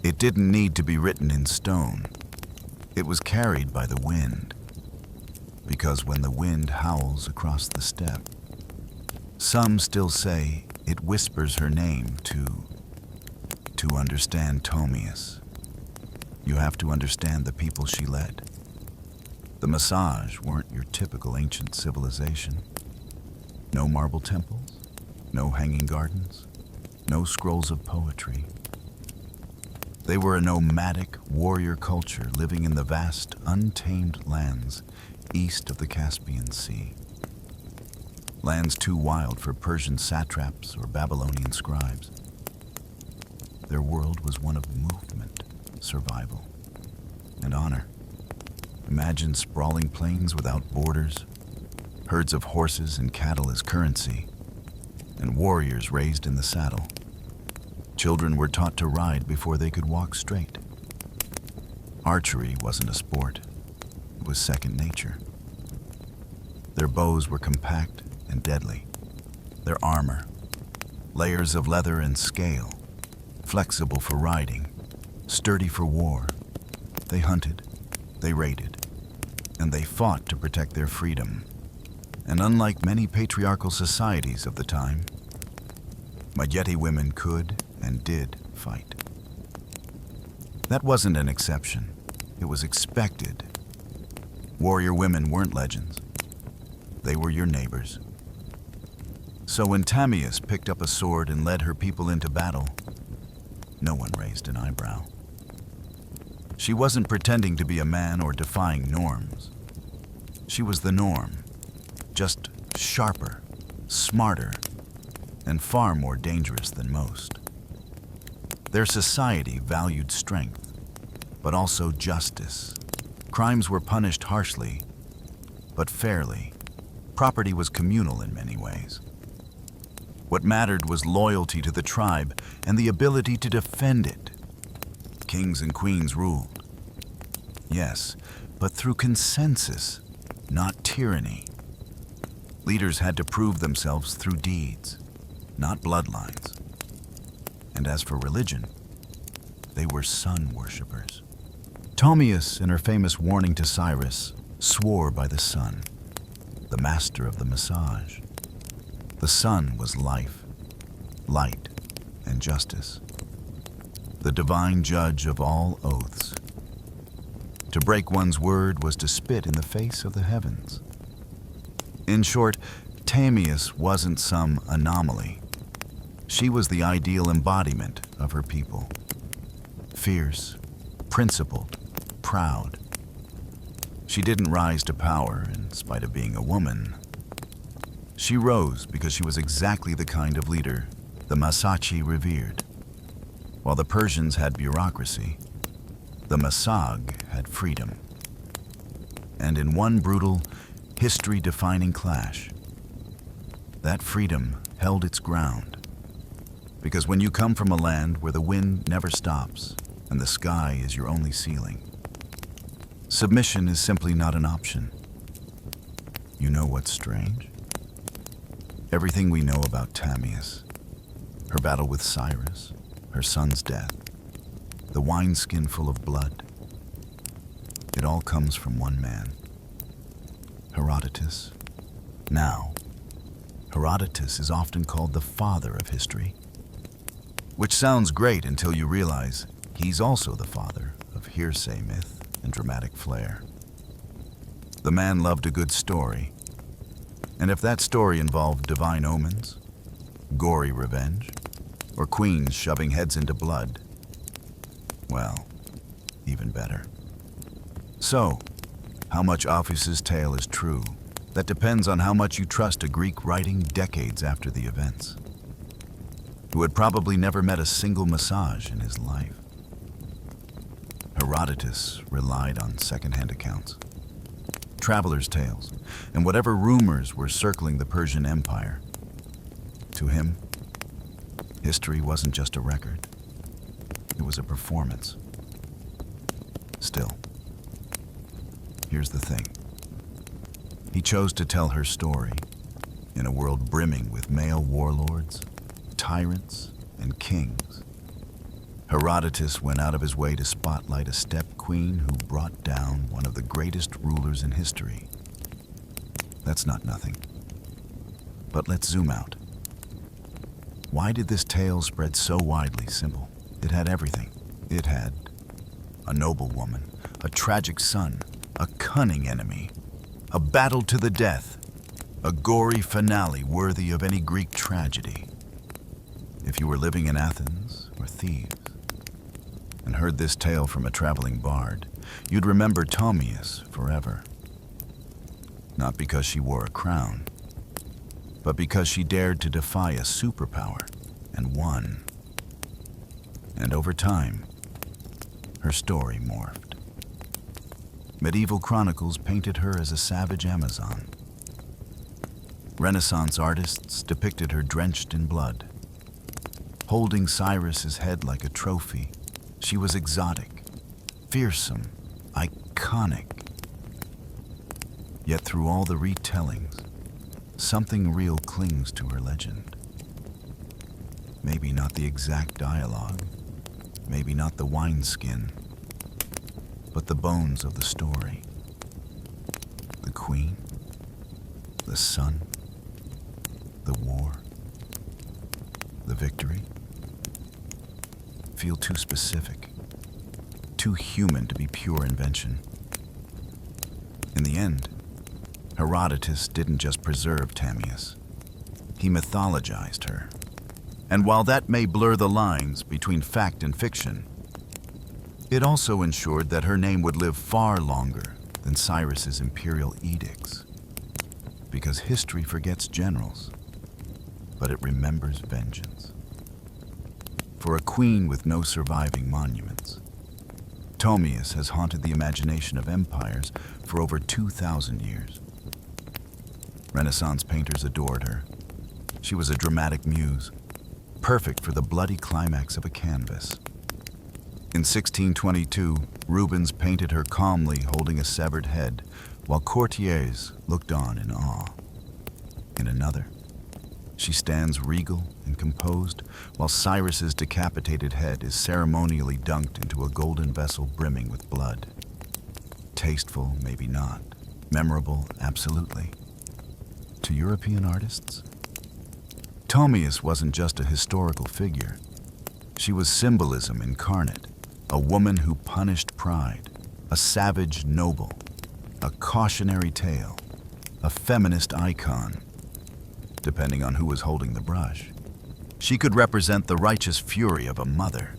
It didn't need to be written in stone. It was carried by the wind. Because when the wind howls across the steppe, some still say it whispers her name to understand Tomius. You have to understand the people she led. The Massage weren't your typical ancient civilization. No marble temples, no hanging gardens, no scrolls of poetry. They were a nomadic warrior culture living in the vast, untamed lands east of the Caspian Sea. Lands too wild for Persian satraps or Babylonian scribes. Their world was one of movement, survival, and honor. Imagine sprawling plains without borders, herds of horses and cattle as currency, and warriors raised in the saddle. Children were taught to ride before they could walk straight. Archery wasn't a sport. It was second nature. Their bows were compact and deadly. Their armor, layers of leather and scale, flexible for riding, sturdy for war. They hunted, they raided, and they fought to protect their freedom. And unlike many patriarchal societies of the time, Magyeti women could and did fight. That wasn't an exception. It was expected. Warrior women weren't legends. They were your neighbors. So when Tamias picked up a sword and led her people into battle, no one raised an eyebrow. She wasn't pretending to be a man or defying norms. She was the norm, just sharper, smarter, and far more dangerous than most. Their society valued strength, but also justice. Crimes were punished harshly, but fairly. Property was communal in many ways. What mattered was loyalty to the tribe and the ability to defend it. Kings and queens ruled. Yes, but through consensus, not tyranny. Leaders had to prove themselves through deeds, not bloodlines. And as for religion, they were sun worshippers. Tomius, in her famous warning to Cyrus, swore by the sun, the master of the Massage. The sun was life, light, and justice, the divine judge of all oaths. To break one's word was to spit in the face of the heavens. In short, Tamias wasn't some anomaly. She was the ideal embodiment of her people. Fierce, principled, proud. She didn't rise to power in spite of being a woman. She rose because she was exactly the kind of leader the Masachi revered. While the Persians had bureaucracy, the Masag had freedom. and in one brutal, history-defining clash, that freedom held its ground. Because when you come from a land where the wind never stops and the sky is your only ceiling, submission is simply not an option. You know what's strange? Everything we know about Tamias, her battle with Cyrus, her son's death, the wineskin full of blood, it all comes from one man, Herodotus. Now, Herodotus is often called the father of history, which sounds great until you realize he's also the father of hearsay myth and dramatic flair. The man loved a good story, and if that story involved divine omens, gory revenge, or queens shoving heads into blood, well, even better. So, how much Ophius's tale is true, that depends on how much you trust a Greek writing decades after the events, who had probably never met a single massage in his life. Herodotus relied on second-hand accounts, travelers' tales, and whatever rumors were circling the Persian Empire. To him, history wasn't just a record, it was a performance. Still, here's the thing. He chose to tell her story in a world brimming with male warlords, tyrants, and kings. Herodotus went out of his way to spotlight a steppe queen who brought down one of the greatest rulers in history. That's not nothing. But let's zoom out. Why did this tale spread so widely? Simple. It had everything. It had a noble woman, a tragic son, a cunning enemy, a battle to the death, a gory finale worthy of any Greek tragedy. If you were living in Athens or Thebes and heard this tale from a traveling bard, you'd remember Tamias forever. Not because she wore a crown, but because she dared to defy a superpower and won. And over time, her story morphed. Medieval chronicles painted her as a savage Amazon. Renaissance artists depicted her drenched in blood. Holding Cyrus's head like a trophy, she was exotic, fearsome, iconic. Yet through all the retellings, something real clings to her legend. Maybe not the exact dialogue, maybe not the wineskin, but the bones of the story. The queen, the sun, the war, the victory. Feel too specific, too human to be pure invention. In the end, Herodotus didn't just preserve Tamias, he mythologized her. And while that may blur the lines between fact and fiction, it also ensured that her name would live far longer than Cyrus's imperial edicts. Because history forgets generals, but it remembers vengeance. For a queen with no surviving monuments, Tamias has haunted the imagination of empires for over 2,000 years. Renaissance painters adored her. She was a dramatic muse, perfect for the bloody climax of a canvas. In 1622, Rubens painted her calmly holding a severed head, while courtiers looked on in awe. In another, she stands regal and composed, while Cyrus's decapitated head is ceremonially dunked into a golden vessel brimming with blood. Tasteful, maybe not. Memorable, absolutely. To European artists, Tamias wasn't just a historical figure. She was symbolism incarnate, a woman who punished pride, a savage noble, a cautionary tale, a feminist icon. Depending on who was holding the brush, she could represent the righteous fury of a mother,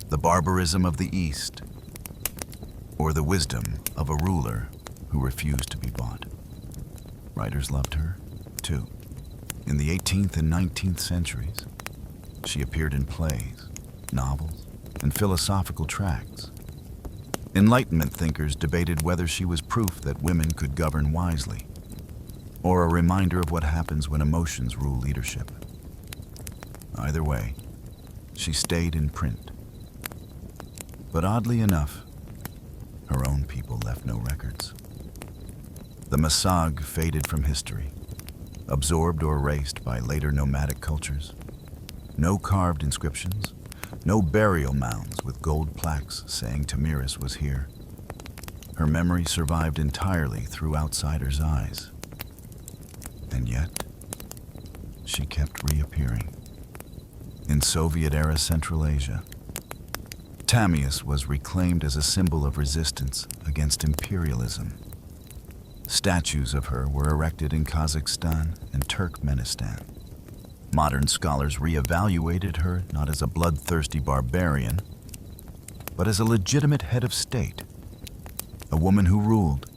the barbarism of the East, or the wisdom of a ruler who refused to be bought. Writers loved her, too. In the 18th and 19th centuries, she appeared in plays, novels, and philosophical tracts. Enlightenment thinkers debated whether she was proof that women could govern wisely, or a reminder of what happens when emotions rule leadership. Either way, she stayed in print. But oddly enough, her own people left no records. The Masag faded from history, absorbed or erased by later nomadic cultures. No carved inscriptions, no burial mounds with gold plaques saying Tamiris was here. Her memory survived entirely through outsiders' eyes. And yet, she kept reappearing. In Soviet-era Central Asia, Tamiris was reclaimed as a symbol of resistance against imperialism. Statues of her were erected in Kazakhstan and Turkmenistan. Modern scholars re-evaluated her not as a bloodthirsty barbarian, but as a legitimate head of state, a woman who ruled,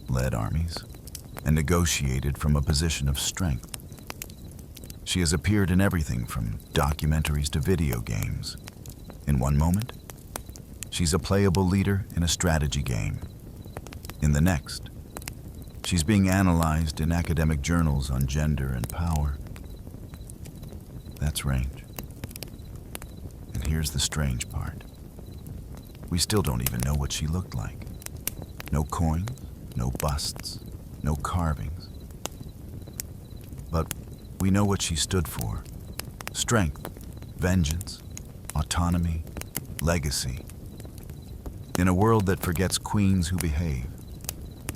led armies, and negotiated from a position of strength. She has appeared in everything from documentaries to video games. In one moment, she's a playable leader in a strategy game. In the next, she's being analyzed in academic journals on gender and power. That's range. And here's the strange part. We still don't even know what she looked like. No coins, no busts, no carvings. But we know what she stood for. Strength, vengeance, autonomy, legacy. In a world that forgets queens who behave,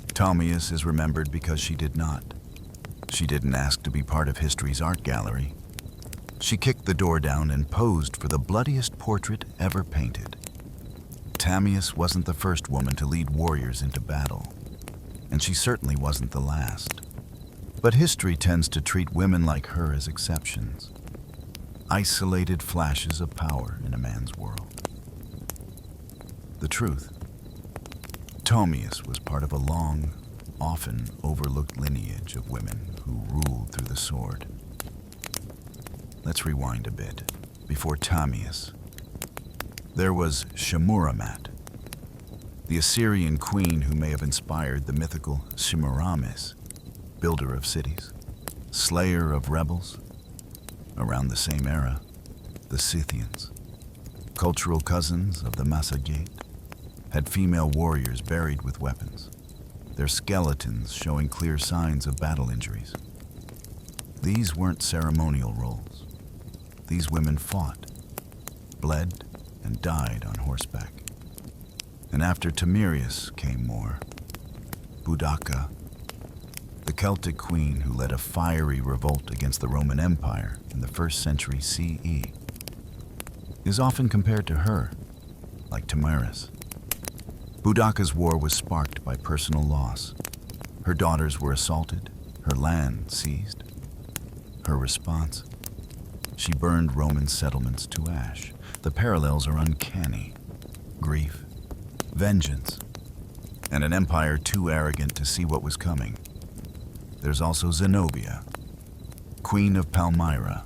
Tamiris is remembered because she did not. She didn't ask to be part of history's art gallery. She kicked the door down and posed for the bloodiest portrait ever painted. Tamiris wasn't the first woman to lead warriors into battle, and she certainly wasn't the last. But history tends to treat women like her as exceptions, isolated flashes of power in a man's world. The truth, Tamiris was part of a long, often overlooked lineage of women who ruled through the sword. Let's rewind a bit. Before Tamiris, there was Shemuramat, the Assyrian queen who may have inspired the mythical Semiramis, builder of cities, slayer of rebels. Around the same era, the Scythians, cultural cousins of the Massaget, had female warriors buried with weapons, their skeletons showing clear signs of battle injuries. These weren't ceremonial roles. These women fought, bled, and died on horseback. And after Tamiris came more. Boudica, the Celtic queen who led a fiery revolt against the Roman Empire in the 1st century CE, is often compared to her, like Tamiris. Boudica's war was sparked by personal loss. Her daughters were assaulted, her land seized. Her response? She burned Roman settlements to ash. The parallels are uncanny. Grief, vengeance, and an empire too arrogant to see what was coming. There's also Zenobia, Queen of Palmyra,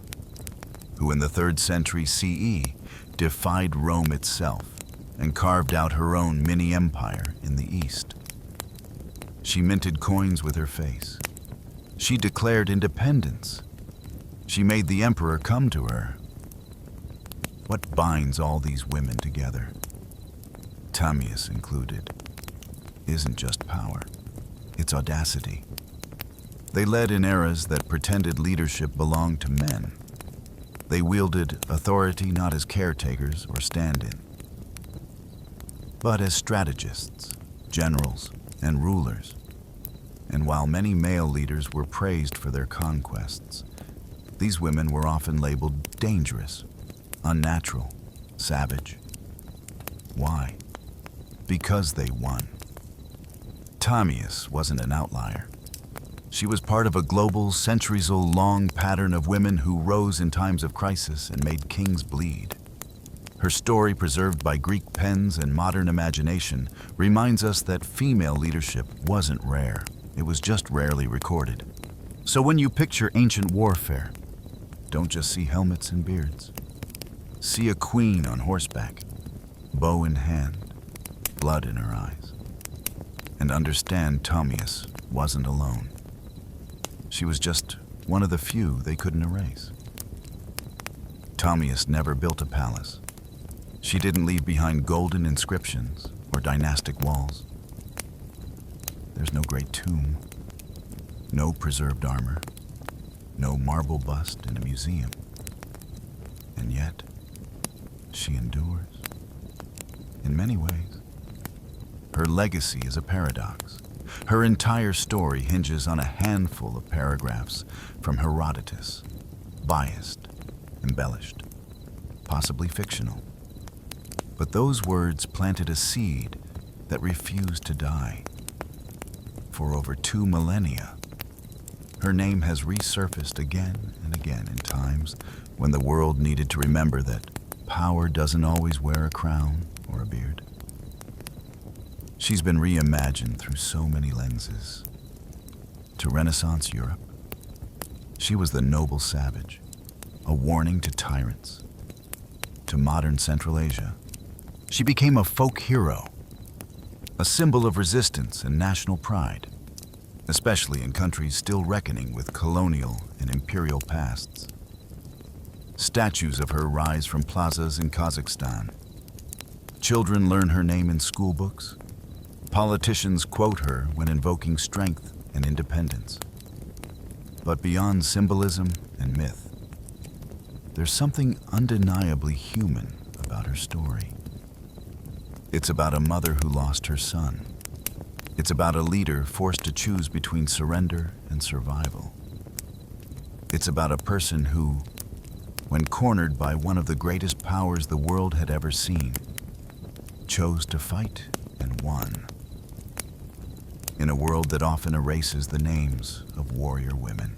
who in the 3rd century CE defied Rome itself and carved out her own mini-empire in the east. She minted coins with her face. She declared independence. She made the emperor come to her. What binds all these women together, Tamiris included, isn't just power, it's audacity. They led in eras that pretended leadership belonged to men. They wielded authority not as caretakers or stand-in, but as strategists, generals, and rulers. And while many male leaders were praised for their conquests, these women were often labeled dangerous, unnatural, savage. Why? Because they won. Tamiris wasn't an outlier. She was part of a global, centuries-long pattern of women who rose in times of crisis and made kings bleed. Her story, preserved by Greek pens and modern imagination, reminds us that female leadership wasn't rare. It was just rarely recorded. So when you picture ancient warfare, don't just see helmets and beards. See a queen on horseback, bow in hand, blood in her eyes. And understand Tomius wasn't alone. She was just one of the few they couldn't erase. Tomius never built a palace. She didn't leave behind golden inscriptions or dynastic walls. There's no great tomb, no preserved armor, no marble bust in a museum. And yet, she endures. In many ways, her legacy is a paradox. Her entire story hinges on a handful of paragraphs from Herodotus, biased, embellished, possibly fictional. But those words planted a seed that refused to die. For over 2 millennia, her name has resurfaced again and again in times when the world needed to remember that power doesn't always wear a crown or a beard. She's been reimagined through so many lenses. To Renaissance Europe, she was the noble savage, a warning to tyrants. To modern Central Asia, she became a folk hero, a symbol of resistance and national pride, especially in countries still reckoning with colonial and imperial pasts. Statues of her rise from plazas in Kazakhstan. Children learn her name in school books. Politicians quote her when invoking strength and independence. But beyond symbolism and myth, there's something undeniably human about her story. It's about a mother who lost her son. It's about a leader forced to choose between surrender and survival. It's about a person who, when cornered by one of the greatest powers the world had ever seen, chose to fight and won. In a world that often erases the names of warrior women,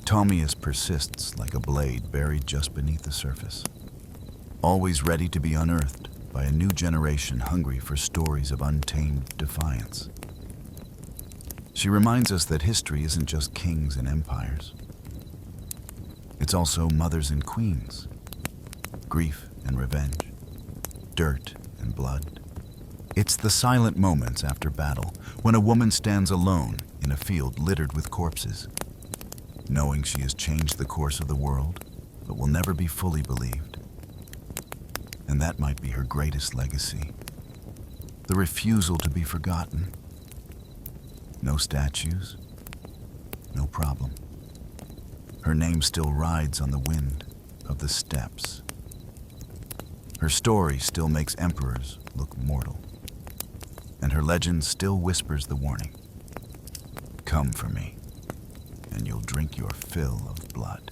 Tomius persists like a blade buried just beneath the surface, always ready to be unearthed by a new generation hungry for stories of untamed defiance. She reminds us that history isn't just kings and empires. It's also mothers and queens, grief and revenge, dirt and blood. It's the silent moments after battle when a woman stands alone in a field littered with corpses, knowing she has changed the course of the world but will never be fully believed. And that might be her greatest legacy, the refusal to be forgotten. No statues, no problem. Her name still rides on the wind of the steppes. Her story still makes emperors look mortal. And her legend still whispers the warning, "Come for me, and you'll drink your fill of blood."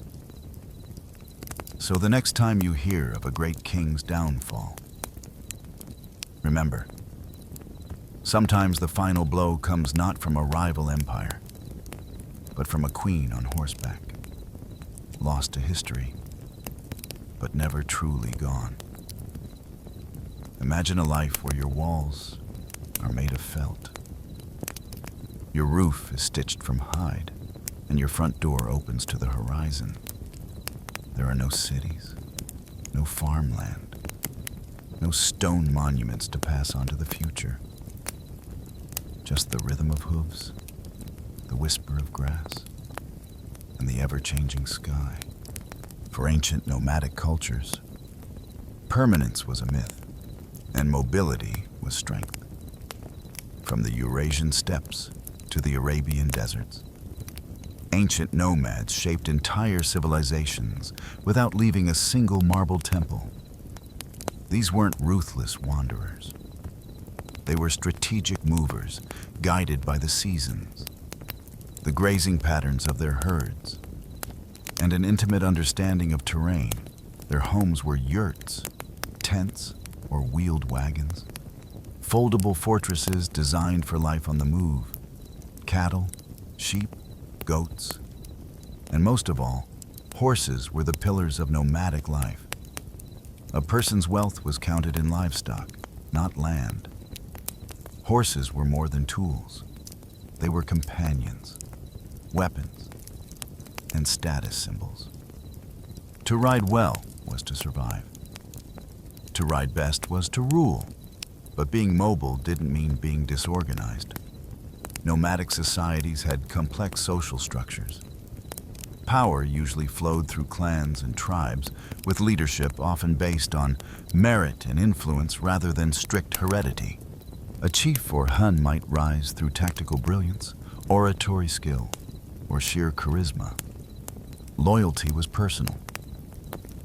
So the next time you hear of a great king's downfall, remember, sometimes the final blow comes not from a rival empire, but from a queen on horseback, lost to history, but never truly gone. Imagine a life where your walls are made of felt. Your roof is stitched from hide, and your front door opens to the horizon. There are no cities, no farmland, no stone monuments to pass on to the future. Just the rhythm of hooves, the whisper of grass, and the ever-changing sky. For ancient nomadic cultures, permanence was a myth, and mobility was strength. From the Eurasian steppes to the Arabian deserts, ancient nomads shaped entire civilizations without leaving a single marble temple. These weren't ruthless wanderers. They were strategic movers, guided by the seasons, the grazing patterns of their herds, and an intimate understanding of terrain. Their homes were yurts, tents, or wheeled wagons, foldable fortresses designed for life on the move, cattle, sheep, goats, and most of all, horses were the pillars of nomadic life. A person's wealth was counted in livestock, not land. Horses were more than tools. They were companions, weapons, and status symbols. To ride well was to survive. To ride best was to rule, But being mobile didn't mean being disorganized. Nomadic societies had complex social structures. Power usually flowed through clans and tribes, with leadership often based on merit and influence rather than strict heredity. A chief or hun might rise through tactical brilliance, oratory skill, or sheer charisma. Loyalty was personal,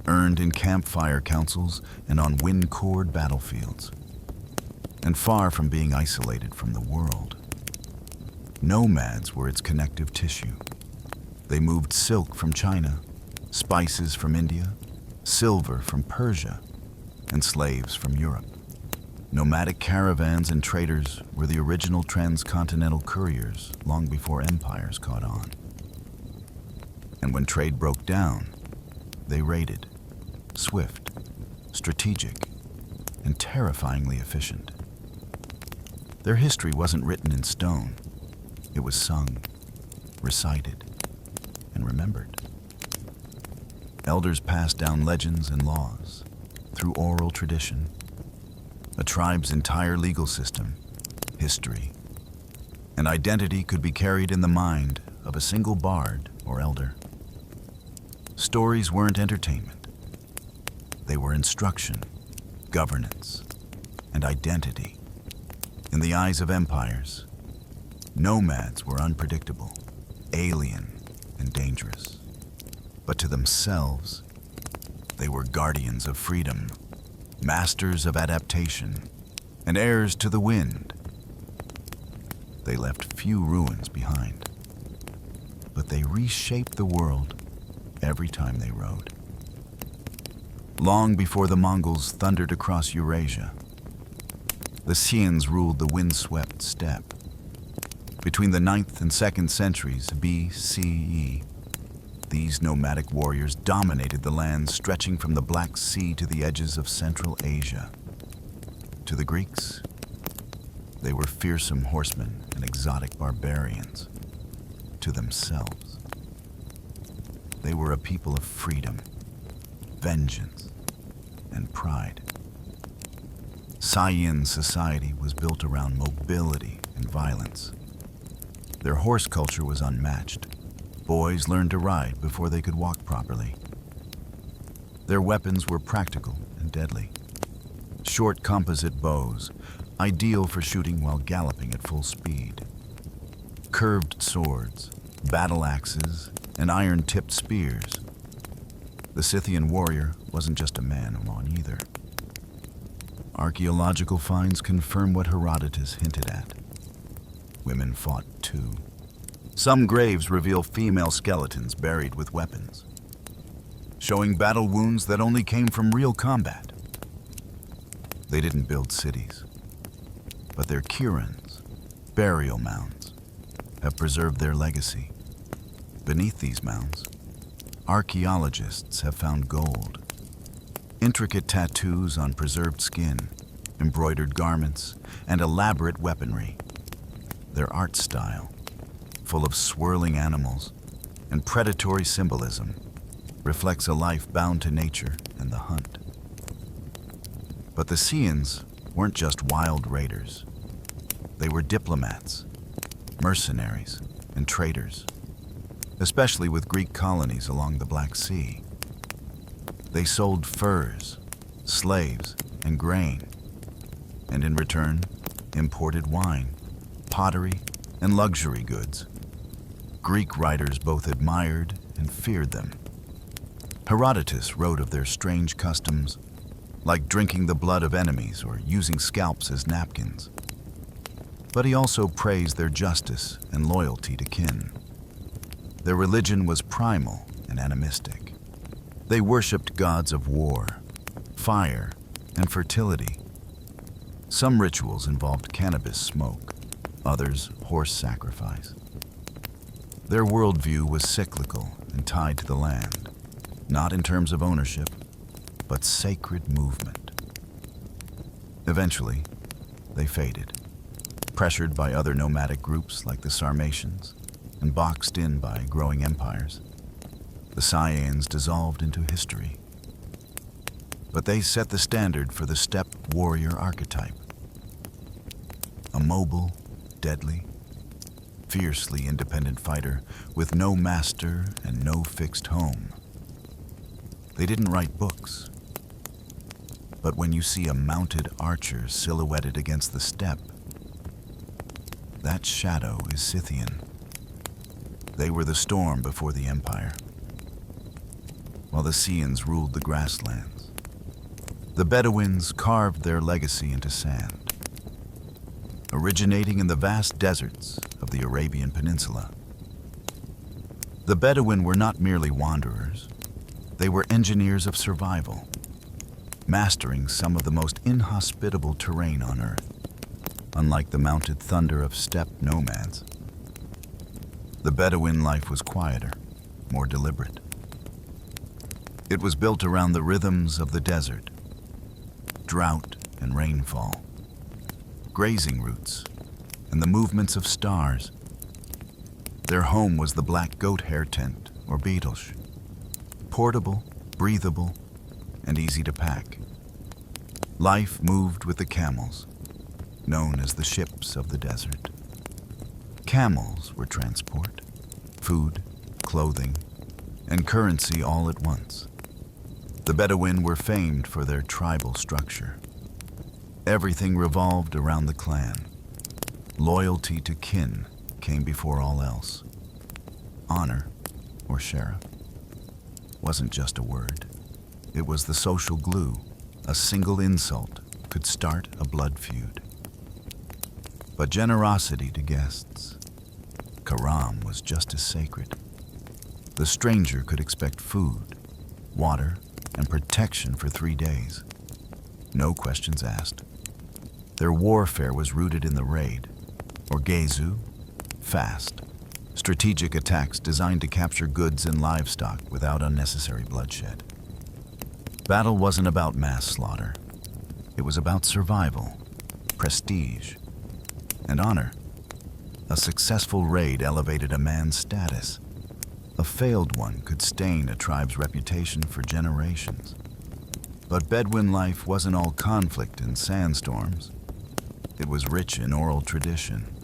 earned in campfire councils and on wind-cored battlefields, and far from being isolated from the world. Nomads were its connective tissue. They moved silk from China, spices from India, silver from Persia, and slaves from Europe. Nomadic caravans and traders were the original transcontinental couriers long before empires caught on. And when trade broke down, they raided, swift, strategic, and terrifyingly efficient. Their history wasn't written in stone. It was sung, recited, and remembered. Elders passed down legends and laws through oral tradition. A tribe's entire legal system, history, and identity could be carried in the mind of a single bard or elder. Stories weren't entertainment. They were instruction, governance, and identity. In the eyes of empires, nomads were unpredictable, alien, and dangerous. But to themselves, they were guardians of freedom, masters of adaptation, and heirs to the wind. They left few ruins behind, but they reshaped the world every time they rode. Long before the Mongols thundered across Eurasia, the Xians ruled the windswept steppe. Between the 9th and 2nd centuries BCE, these nomadic warriors dominated the lands stretching from the Black Sea to the edges of Central Asia. To the Greeks, they were fearsome horsemen and exotic barbarians. To themselves, they were a people of freedom, vengeance, and pride. Saiyan society was built around mobility and violence. Their horse culture was unmatched. Boys learned to ride before they could walk properly. Their weapons were practical and deadly. Short composite bows, ideal for shooting while galloping at full speed. Curved swords, battle axes, and iron-tipped spears. The Scythian warrior wasn't just a man alone either. Archaeological finds confirm what Herodotus hinted at. Women fought too. Some graves reveal female skeletons buried with weapons, showing battle wounds that only came from real combat. They didn't build cities, but their cairns, burial mounds, have preserved their legacy. Beneath these mounds, archaeologists have found gold, intricate tattoos on preserved skin, embroidered garments, and elaborate weaponry. Their art style, full of swirling animals and predatory symbolism, reflects a life bound to nature and the hunt. But the Xians weren't just wild raiders. They were diplomats, mercenaries, and traders, especially with Greek colonies along the Black Sea. They sold furs, slaves, and grain, and in return, imported wine, pottery, and luxury goods. Greek writers both admired and feared them. Herodotus wrote of their strange customs, like drinking the blood of enemies or using scalps as napkins. But he also praised their justice and loyalty to kin. Their religion was primal and animistic. They worshipped gods of war, fire, and fertility. Some rituals involved cannabis smoke, others horse sacrifice. Their worldview was cyclical and tied to the land, not in terms of ownership, but sacred movement. Eventually, they faded, pressured by other nomadic groups like the Sarmatians and boxed in by growing empires. The Saiyans dissolved into history. But they set the standard for the steppe warrior archetype, a mobile, deadly, fiercely independent fighter with no master and no fixed home. They didn't write books. But when you see a mounted archer silhouetted against the steppe, that shadow is Scythian. They were the storm before the empire, while the Scythians ruled the grasslands. The Bedouins carved their legacy into sand, originating in the vast deserts of the Arabian Peninsula. The Bedouin were not merely wanderers, they were engineers of survival, mastering some of the most inhospitable terrain on Earth. Unlike the mounted thunder of steppe nomads, the Bedouin life was quieter, more deliberate. It was built around the rhythms of the desert, drought and rainfall, grazing routes, and the movements of stars. Their home was the black goat hair tent, or beetlech, portable, breathable, and easy to pack. Life moved with the camels, known as the ships of the desert. Camels were transport, food, clothing, and currency all at once. The Bedouin were famed for their tribal structure. Everything revolved around the clan. Loyalty to kin came before all else. Honor, or sheriff, wasn't just a word. It was the social glue. A single insult could start a blood feud. But generosity to guests, karam, was just as sacred. The stranger could expect food, water, and protection for 3 days. No questions asked. Their warfare was rooted in the raid, or gezu, fast, strategic attacks designed to capture goods and livestock without unnecessary bloodshed. Battle wasn't about mass slaughter. It was about survival, prestige, and honor. A successful raid elevated a man's status. A failed one could stain a tribe's reputation for generations. But Bedouin life wasn't all conflict and sandstorms. It was rich in oral tradition.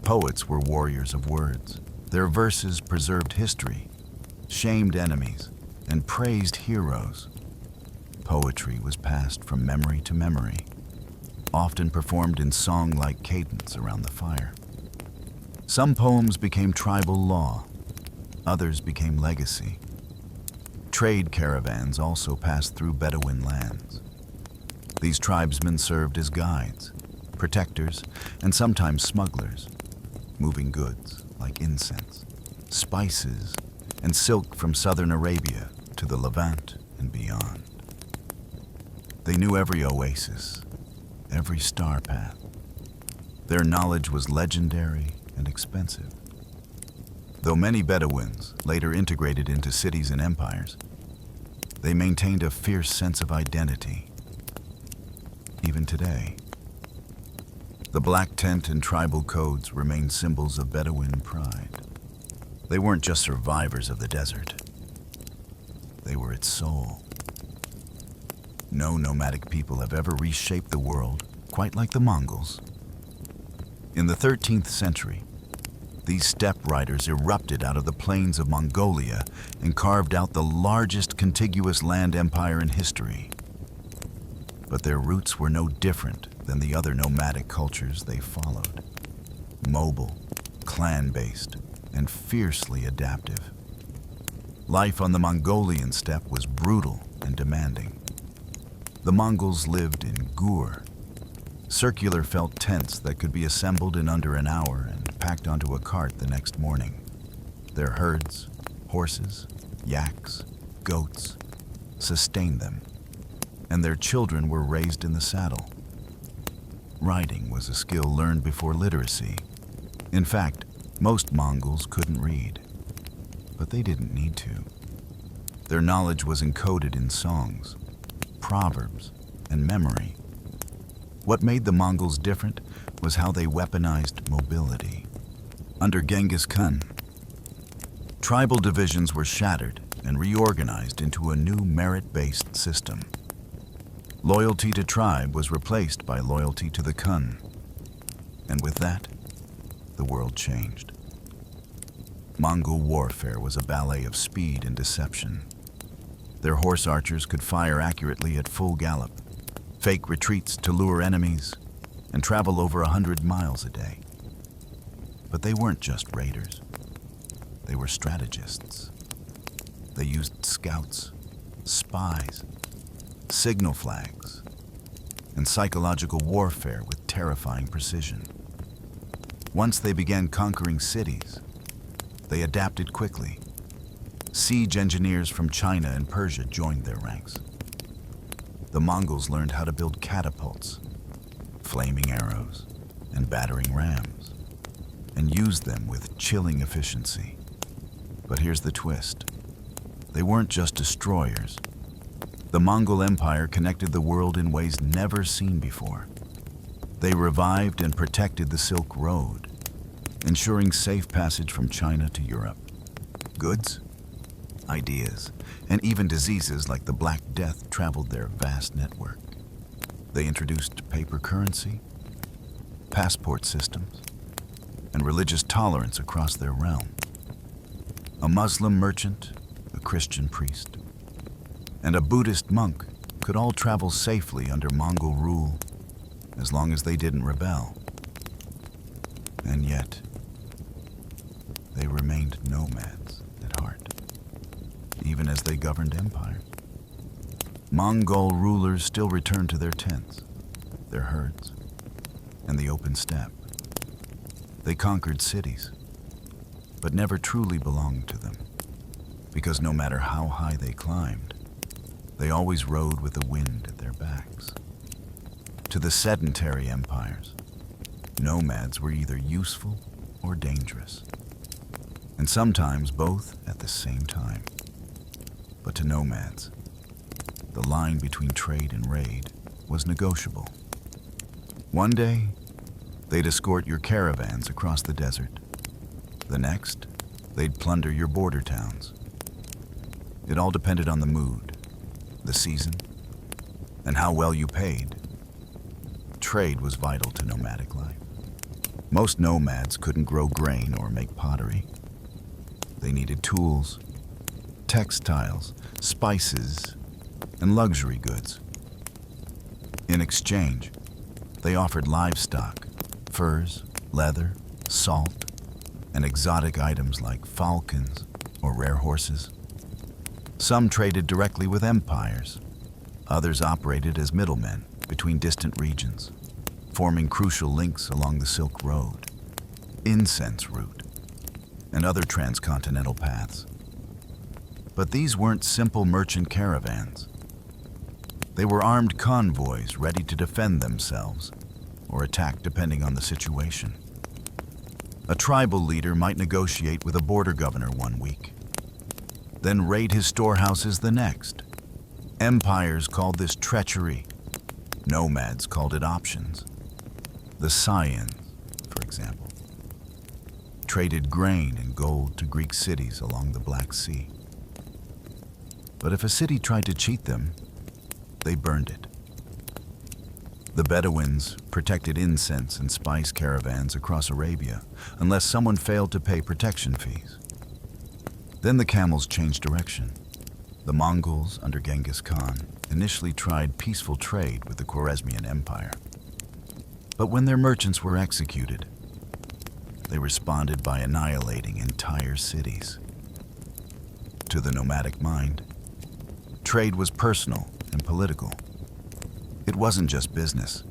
Poets were warriors of words. Their verses preserved history, shamed enemies, and praised heroes. Poetry was passed from memory to memory, often performed in song-like cadence around the fire. Some poems became tribal law, others became legacy. Trade caravans also passed through Bedouin lands. These tribesmen served as guides, protectors, and sometimes smugglers, moving goods like incense, spices, and silk from southern Arabia to the Levant and beyond. They knew every oasis, every star path. Their knowledge was legendary and expensive. Though many Bedouins later integrated into cities and empires, they maintained a fierce sense of identity. Even today, the black tent and tribal codes remain symbols of Bedouin pride. They weren't just survivors of the desert. They were its soul. No nomadic people have ever reshaped the world quite like the Mongols. In the 13th century, these steppe riders erupted out of the plains of Mongolia and carved out the largest contiguous land empire in history. But their roots were no different than the other nomadic cultures they followed. Mobile, clan-based, and fiercely adaptive. Life on the Mongolian steppe was brutal and demanding. The Mongols lived in gur, circular felt tents that could be assembled in under an hour and packed onto a cart the next morning. Their herds, horses, yaks, goats, sustained them, and their children were raised in the saddle. Writing was a skill learned before literacy. In fact, most Mongols couldn't read, but they didn't need to. Their knowledge was encoded in songs, proverbs, and memory. What made the Mongols different was how they weaponized mobility. Under Genghis Khan, tribal divisions were shattered and reorganized into a new merit-based system. Loyalty to tribe was replaced by loyalty to the Khan, And with that, the world changed. Mongol warfare was a ballet of speed and deception. Their horse archers could fire accurately at full gallop, fake retreats to lure enemies, and travel over 100 miles a day. But they weren't just raiders. They were strategists. They used scouts, spies, signal flags, and psychological warfare with terrifying precision. Once they began conquering cities, they adapted quickly. Siege engineers from China and Persia joined their ranks. The Mongols learned how to build catapults, flaming arrows, and battering rams, and used them with chilling efficiency. But here's the twist. They weren't just destroyers. The Mongol Empire connected the world in ways never seen before. They revived and protected the Silk Road, ensuring safe passage from China to Europe. Goods, ideas, and even diseases like the Black Death traveled their vast network. They introduced paper currency, passport systems, and religious tolerance across their realm. A Muslim merchant, a Christian priest, and a Buddhist monk could all travel safely under Mongol rule as long as they didn't rebel. And yet, they remained nomads at heart, even as they governed empires. Mongol rulers still returned to their tents, their herds, and the open steppe. They conquered cities, but never truly belonged to them, because no matter how high they climbed, they always rode with the wind at their backs. To the sedentary empires, nomads were either useful or dangerous, and sometimes both at the same time. But to nomads, the line between trade and raid was negotiable. One day, they'd escort your caravans across the desert. The next, they'd plunder your border towns. It all depended on the mood, the season, and how well you paid. Trade was vital to nomadic life. Most nomads couldn't grow grain or make pottery. They needed tools, textiles, spices, and luxury goods. In exchange, they offered livestock, furs, leather, salt, and exotic items like falcons or rare horses. Some traded directly with empires. Others operated as middlemen between distant regions, forming crucial links along the Silk Road, incense route, and other transcontinental paths. But these weren't simple merchant caravans. They were armed convoys ready to defend themselves or attack depending on the situation. A tribal leader might negotiate with a border governor one week, then raid his storehouses the next. Empires called this treachery. Nomads called it options. The Saiyans, for example, traded grain and gold to Greek cities along the Black Sea. But if a city tried to cheat them, they burned it. The Bedouins protected incense and spice caravans across Arabia unless someone failed to pay protection fees. Then the camels changed direction. The Mongols, under Genghis Khan, initially tried peaceful trade with the Khwarezmian Empire. But when their merchants were executed, they responded by annihilating entire cities. To the nomadic mind, trade was personal and political. It wasn't just business.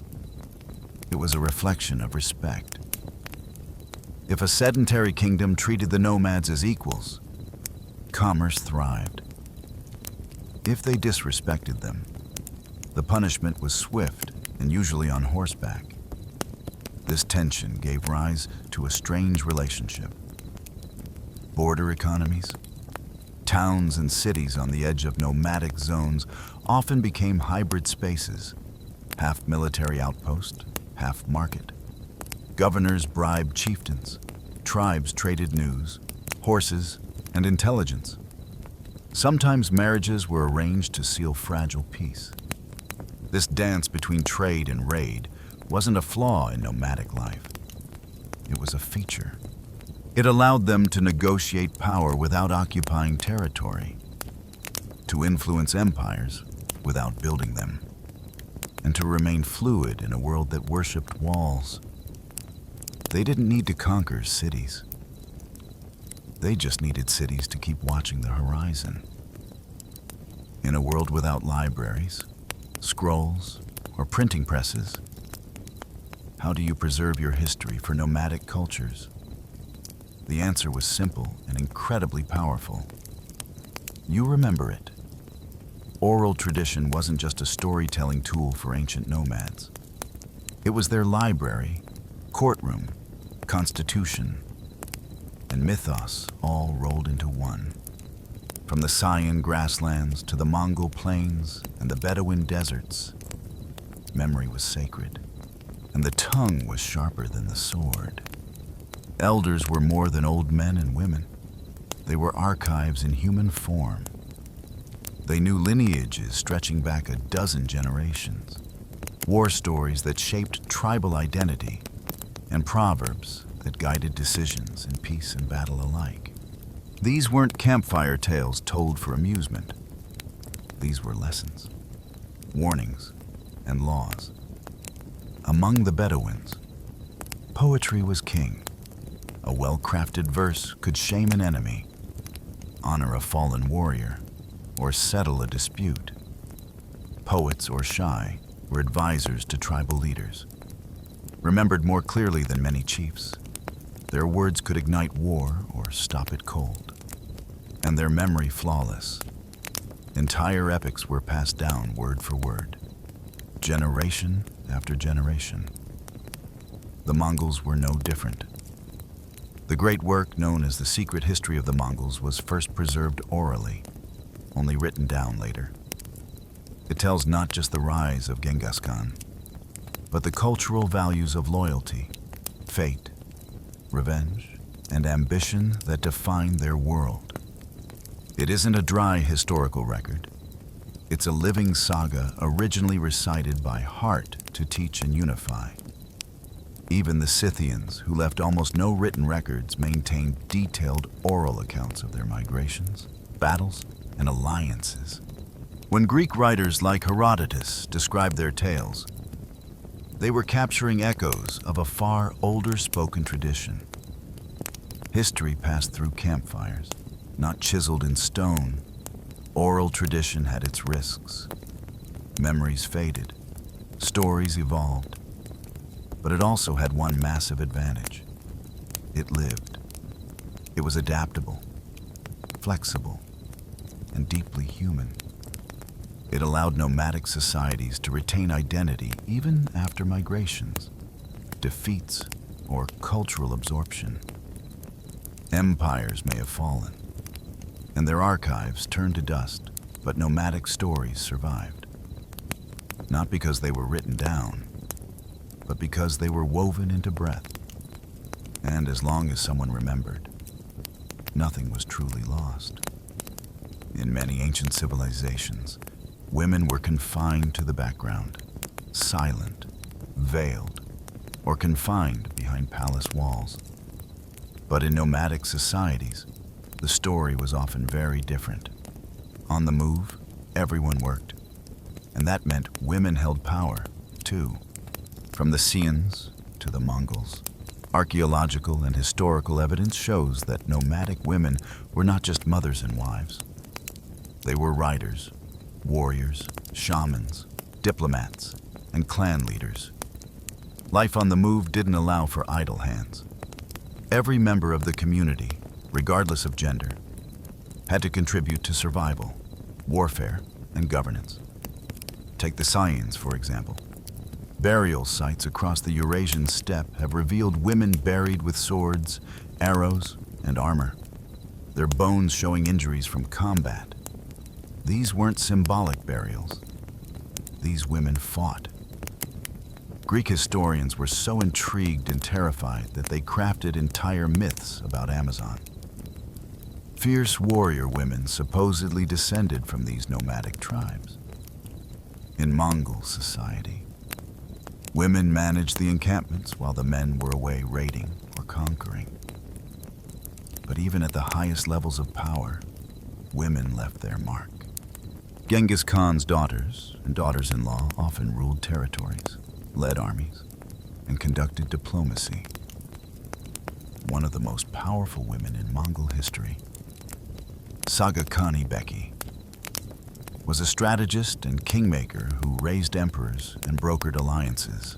It was a reflection of respect. If a sedentary kingdom treated the nomads as equals, commerce thrived. If they disrespected them, the punishment was swift and usually on horseback. This tension gave rise to a strange relationship. Border economies, towns and cities on the edge of nomadic zones often became hybrid spaces, half military outpost, half market. Governors bribed chieftains, tribes traded news, horses, and intelligence. Sometimes marriages were arranged to seal fragile peace. This dance between trade and raid wasn't a flaw in nomadic life. it was a feature. It allowed them to negotiate power without occupying territory, to influence empires without building them, and to remain fluid in a world that worshipped walls. They didn't need to conquer cities. They just needed cities to keep watching the horizon. In a world without libraries, scrolls, or printing presses, how do you preserve your history for nomadic cultures? The answer was simple and incredibly powerful. You remember it. Oral tradition wasn't just a storytelling tool for ancient nomads. It was their library, courtroom, constitution, and mythos all rolled into one. From the Sayan grasslands to the Mongol plains and the Bedouin deserts, memory was sacred, and the tongue was sharper than the sword. Elders were more than old men and women. They were archives in human form. They knew lineages stretching back a dozen generations, war stories that shaped tribal identity, and proverbs that guided decisions in peace and battle alike. These weren't campfire tales told for amusement. These were lessons, warnings, and laws. Among the Bedouins, poetry was king. A well-crafted verse could shame an enemy, honor a fallen warrior, or settle a dispute. Poets or shy were advisors to tribal leaders, remembered more clearly than many chiefs. Their words could ignite war or stop it cold, and their memory flawless. Entire epics were passed down word for word, generation after generation. The Mongols were no different. The great work known as The Secret History of the Mongols was first preserved orally, only written down later. It tells not just the rise of Genghis Khan, but the cultural values of loyalty, fate, revenge, and ambition that defined their world. It isn't a dry historical record. It's a living saga originally recited by heart to teach and unify. Even the Scythians, who left almost no written records, maintained detailed oral accounts of their migrations, battles, and alliances. When Greek writers like Herodotus described their tales, they were capturing echoes of a far older spoken tradition. History passed through campfires, not chiseled in stone. Oral tradition had its risks. Memories faded, stories evolved, but it also had one massive advantage. It lived. It was adaptable, flexible, and deeply human. It allowed nomadic societies to retain identity even after migrations, defeats, or cultural absorption. Empires may have fallen, and their archives turned to dust, but nomadic stories survived. Not because they were written down, but because they were woven into breath. And as long as someone remembered, nothing was truly lost. In many ancient civilizations, women were confined to the background, silent, veiled, or confined behind palace walls. But in nomadic societies, the story was often very different. On the move, everyone worked, and that meant women held power, too. From the Saiyans to the Mongols, archaeological and historical evidence shows that nomadic women were not just mothers and wives. They were riders, warriors, shamans, diplomats, and clan leaders. Life on the move didn't allow for idle hands. Every member of the community, regardless of gender, had to contribute to survival, warfare, and governance. Take the Saiyans, for example. Burial sites across the Eurasian steppe have revealed women buried with swords, arrows, and armor, their bones showing injuries from combat. These weren't symbolic burials. These women fought. Greek historians were so intrigued and terrified that they crafted entire myths about Amazon. Fierce warrior women supposedly descended from these nomadic tribes. In Mongol society, women managed the encampments while the men were away raiding. or conquering. But even at the highest levels of power, women left their mark. Genghis Khan's daughters and daughters-in-law often ruled territories, led armies, and conducted diplomacy. One of the most powerful women in Mongol history, Saga Khani Beki, was a strategist and kingmaker who raised emperors and brokered alliances.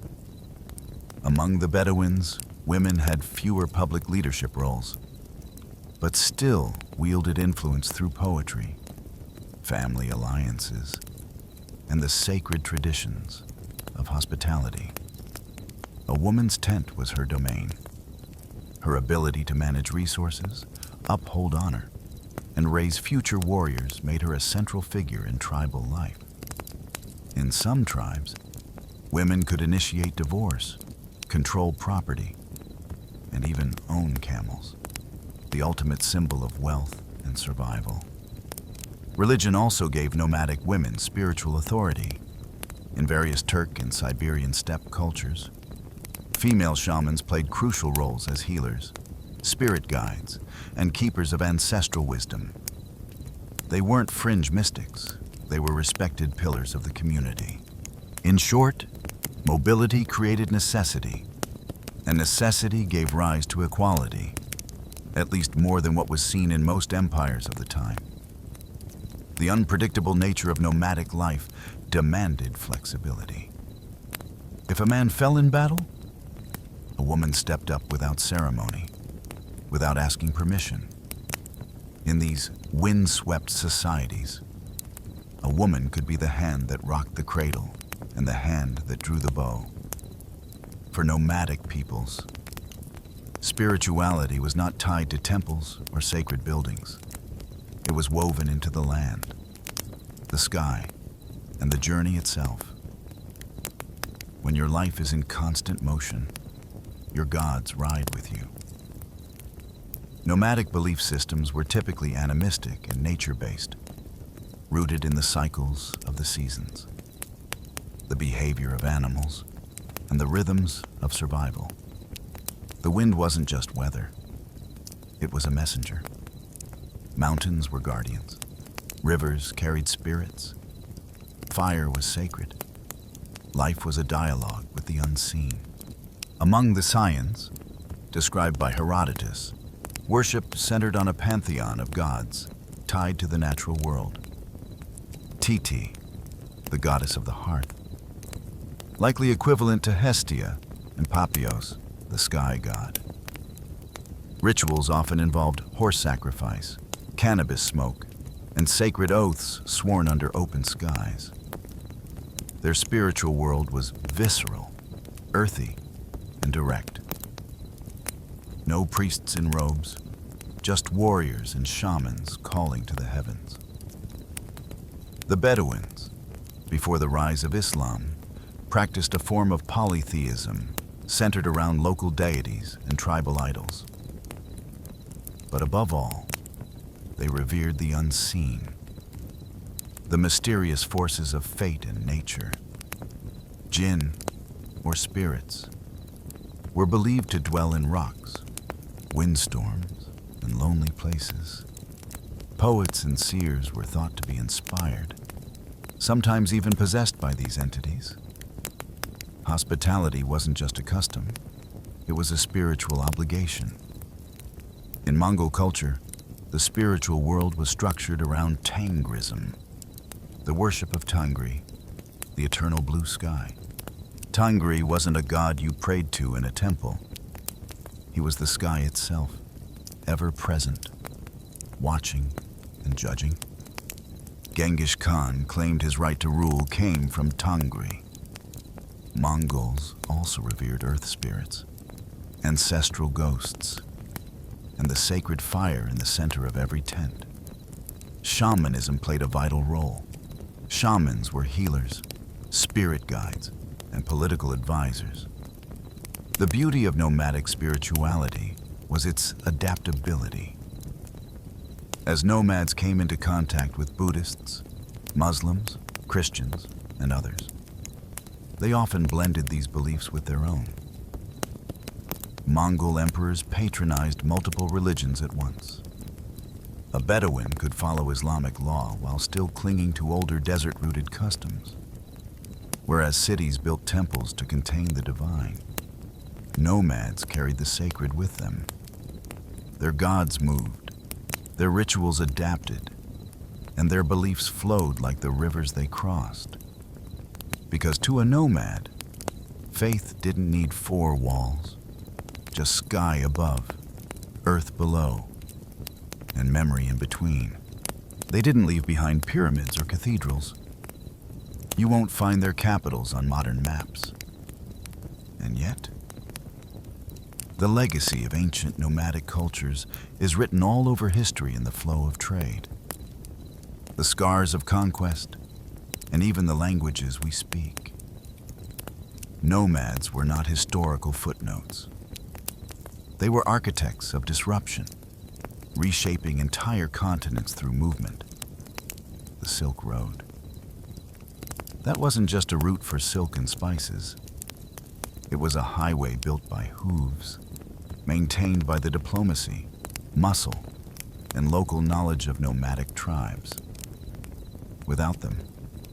Among the Bedouins, women had fewer public leadership roles, but still wielded influence through poetry, family alliances, and the sacred traditions of hospitality. A woman's tent was her domain. Her ability to manage resources, uphold honor, and raise future warriors made her a central figure in tribal life. In some tribes, women could initiate divorce, control property, and even own camels, the ultimate symbol of wealth and survival. Religion also gave nomadic women spiritual authority. In various Turk and Siberian steppe cultures, female shamans played crucial roles as healers, spirit guides, and keepers of ancestral wisdom. They weren't fringe mystics, they were respected pillars of the community. In short, mobility created necessity, and necessity gave rise to equality, at least more than what was seen in most empires of the time. The unpredictable nature of nomadic life demanded flexibility. If a man fell in battle, a woman stepped up without ceremony, without asking permission. In these wind-swept societies, a woman could be the hand that rocked the cradle and the hand that drew the bow. For nomadic peoples, spirituality was not tied to temples or sacred buildings. It was woven into the land, the sky, and the journey itself. When your life is in constant motion, your gods ride with you. Nomadic belief systems were typically animistic and nature-based, rooted in the cycles of the seasons, the behavior of animals, and the rhythms of survival. The wind wasn't just weather, it was a messenger. Mountains were guardians, rivers carried spirits, fire was sacred, life was a dialogue with the unseen. Among the Sayans, described by Herodotus, worship centered on a pantheon of gods tied to the natural world. Titi, the goddess of the hearth, likely equivalent to Hestia and Papios, the sky god. Rituals often involved horse sacrifice, cannabis smoke, and sacred oaths sworn under open skies. Their spiritual world was visceral, earthy, and direct. No priests in robes, just warriors and shamans calling to the heavens. The Bedouins, before the rise of Islam, practiced a form of polytheism centered around local deities and tribal idols. But above all, they revered the unseen, the mysterious forces of fate and nature. Jinn, or spirits, were believed to dwell in rocks, windstorms, and lonely places. Poets and seers were thought to be inspired, sometimes even possessed by these entities. Hospitality wasn't just a custom, it was a spiritual obligation. In Mongol culture, the spiritual world was structured around Tangrism, the worship of Tangri, the eternal blue sky. Tangri wasn't a god you prayed to in a temple. He was the sky itself, ever present, watching and judging. Genghis Khan claimed his right to rule came from Tangri. Mongols also revered earth spirits, ancestral ghosts, and the sacred fire in the center of every tent. Shamanism played a vital role. Shamans were healers, spirit guides, and political advisors. The beauty of nomadic spirituality was its adaptability. As nomads came into contact with Buddhists, Muslims, Christians, and others, they often blended these beliefs with their own. Mongol emperors patronized multiple religions at once. A Bedouin could follow Islamic law while still clinging to older desert-rooted customs, whereas cities built temples to contain the divine. Nomads carried the sacred with them. Their gods moved, their rituals adapted, and their beliefs flowed like the rivers they crossed. Because to a nomad, faith didn't need four walls, just sky above, earth below, and memory in between. They didn't leave behind pyramids or cathedrals. You won't find their capitals on modern maps. And yet, the legacy of ancient nomadic cultures is written all over history in the flow of trade. The scars of conquest, and even the languages we speak. Nomads were not historical footnotes. They were architects of disruption, reshaping entire continents through movement. The Silk Road. That wasn't just a route for silk and spices. It was a highway built by hooves, maintained by the diplomacy, muscle, and local knowledge of nomadic tribes. Without them,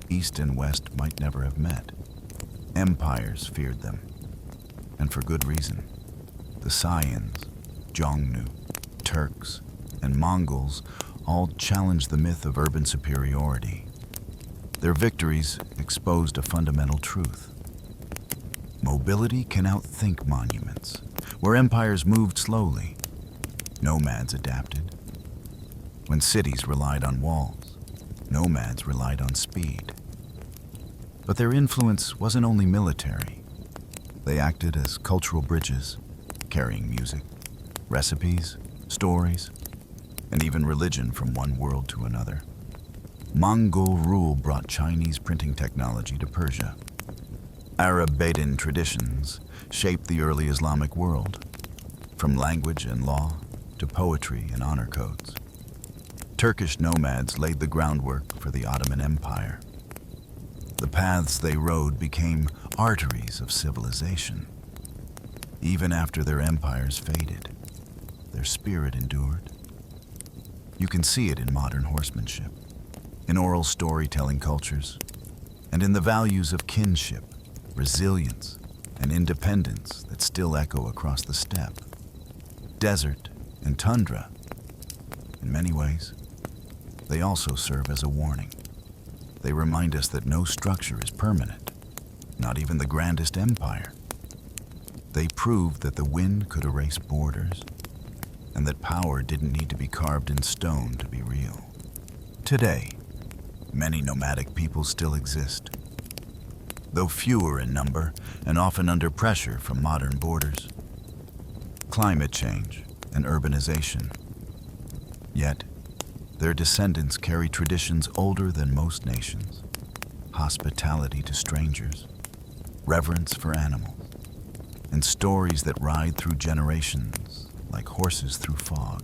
East and West might never have met. Empires feared them, and for good reason. The Saiyans, Xiongnu, Turks, and Mongols all challenged the myth of urban superiority. Their victories exposed a fundamental truth. Mobility can outthink monuments. Where empires moved slowly, nomads adapted. When cities relied on walls, nomads relied on speed. But their influence wasn't only military. They acted as cultural bridges, carrying music, recipes, stories, and even religion from one world to another. Mongol rule brought Chinese printing technology to Persia. Arab Bedouin traditions shaped the early Islamic world, from language and law to poetry and honor codes. Turkish nomads laid the groundwork for the Ottoman Empire. The paths they rode became arteries of civilization. Even after their empires faded, their spirit endured. You can see it in modern horsemanship, in oral storytelling cultures, and in the values of kinship, resilience, and independence that still echo across the steppe, desert, and tundra. In many ways, they also serve as a warning. They remind us that no structure is permanent, not even the grandest empire. They prove that the wind could erase borders, and that power didn't need to be carved in stone to be real. Today, many nomadic peoples still exist, though fewer in number and often under pressure from modern borders, climate change, and urbanization. Yet, their descendants carry traditions older than most nations: hospitality to strangers, reverence for animals, and stories that ride through generations like horses through fog.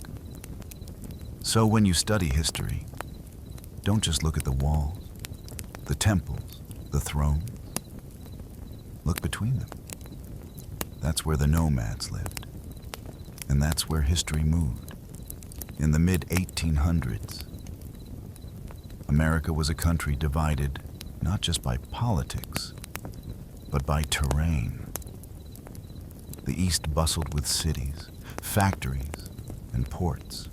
So when you study history, don't just look at the walls, the temples, the thrones. Look between them. That's where the nomads lived, and that's where history moved. In the mid-1800s, America was a country divided not just by politics, but by terrain. The East bustled with cities, factories, and ports.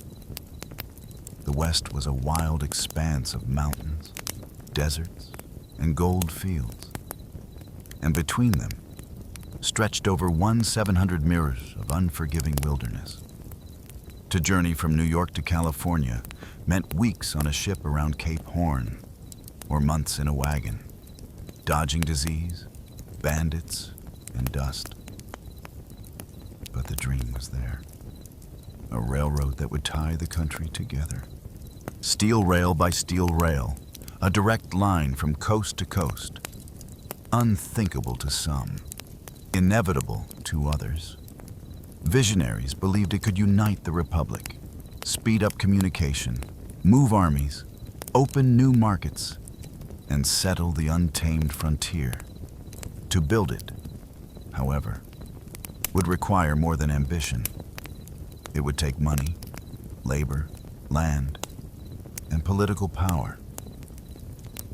The West was a wild expanse of mountains, deserts, and gold fields. And between them, stretched over 1,700 mirrors of unforgiving wilderness. To journey from New York to California meant weeks on a ship around Cape Horn, or months in a wagon, dodging disease, bandits, and dust. But the dream was there. A railroad that would tie the country together. Steel rail by steel rail, a direct line from coast to coast. Unthinkable to some, inevitable to others. Visionaries believed it could unite the Republic, speed up communication, move armies, open new markets, and settle the untamed frontier. To build it, however, would require more than ambition. It would take money, labor, land, and political power.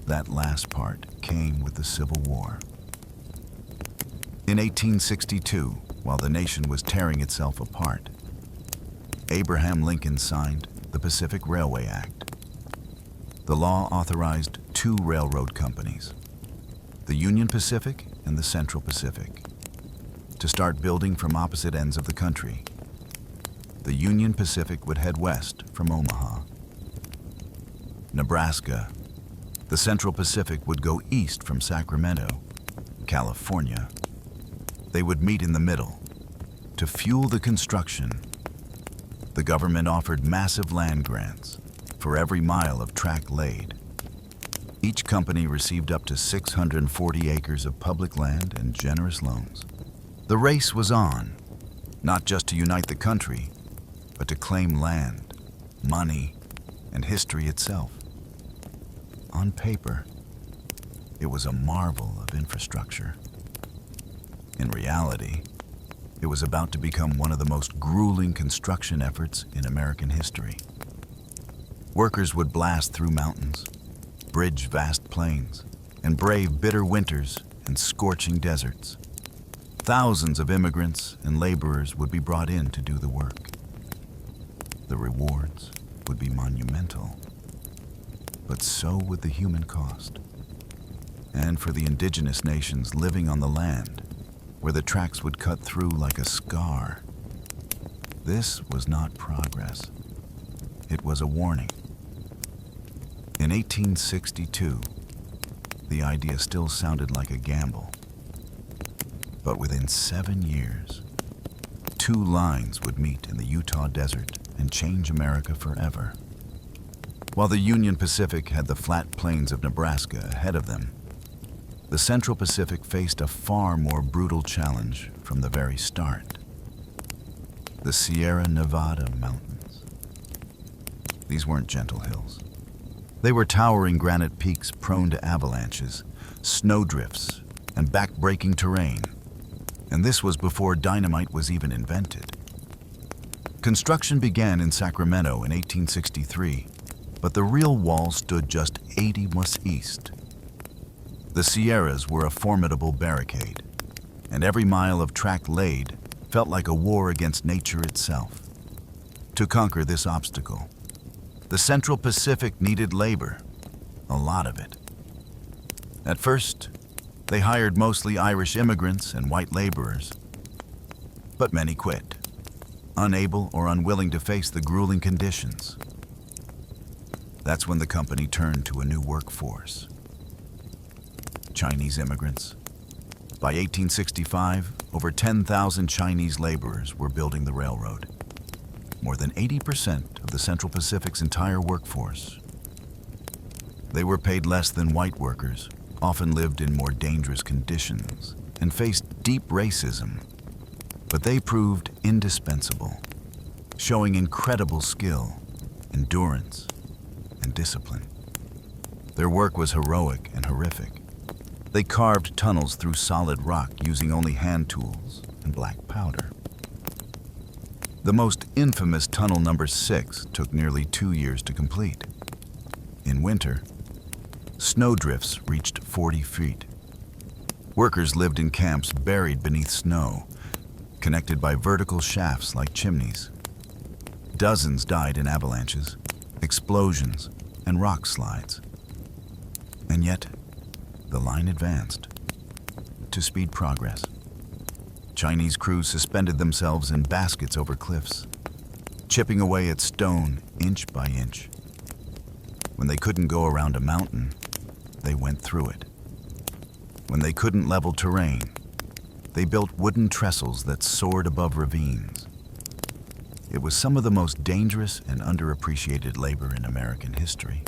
That last part came with the Civil War. In 1862, while the nation was tearing itself apart, Abraham Lincoln signed the Pacific Railway Act. The law authorized two railroad companies, the Union Pacific and the Central Pacific, to start building from opposite ends of the country. The Union Pacific would head west from Omaha, Nebraska. The Central Pacific would go east from Sacramento, California. They would meet in the middle. To fuel the construction, the government offered massive land grants for every mile of track laid. Each company received up to 640 acres of public land and generous loans. The race was on, not just to unite the country, but to claim land, money, and history itself. On paper, it was a marvel of infrastructure. In reality, it was about to become one of the most grueling construction efforts in American history. Workers would blast through mountains, bridge vast plains, and brave bitter winters and scorching deserts. Thousands of immigrants and laborers would be brought in to do the work. The rewards would be monumental, but so would the human cost. And for the indigenous nations living on the land, where the tracks would cut through like a scar, this was not progress. It was a warning. In 1862, the idea still sounded like a gamble. But within 7 years, two lines would meet in the Utah desert and change America forever. While the Union Pacific had the flat plains of Nebraska ahead of them, the Central Pacific faced a far more brutal challenge from the very start: the Sierra Nevada mountains. These weren't gentle hills. They were towering granite peaks prone to avalanches, snowdrifts, and back-breaking terrain. And this was before dynamite was even invented. Construction began in Sacramento in 1863, but the real wall stood just 80 miles east. The Sierras were a formidable barricade, and every mile of track laid felt like a war against nature itself. To conquer this obstacle, the Central Pacific needed labor, a lot of it. At first, they hired mostly Irish immigrants and white laborers, but many quit, unable or unwilling to face the grueling conditions. That's when the company turned to a new workforce: Chinese immigrants. By 1865, over 10,000 Chinese laborers were building the railroad, more than 80% of the Central Pacific's entire workforce. They were paid less than white workers, often lived in more dangerous conditions, and faced deep racism. But they proved indispensable, showing incredible skill, endurance, and discipline. Their work was heroic and horrific. They carved tunnels through solid rock using only hand tools and black powder. The most infamous tunnel number 6 took nearly 2 years to complete. In winter, snowdrifts reached 40 feet. Workers lived in camps buried beneath snow, connected by vertical shafts like chimneys. Dozens died in avalanches, explosions, and rock slides. And yet, the line advanced to speed progress. Chinese crews suspended themselves in baskets over cliffs, chipping away at stone inch by inch. When they couldn't go around a mountain, they went through it. When they couldn't level terrain, they built wooden trestles that soared above ravines. It was some of the most dangerous and underappreciated labor in American history.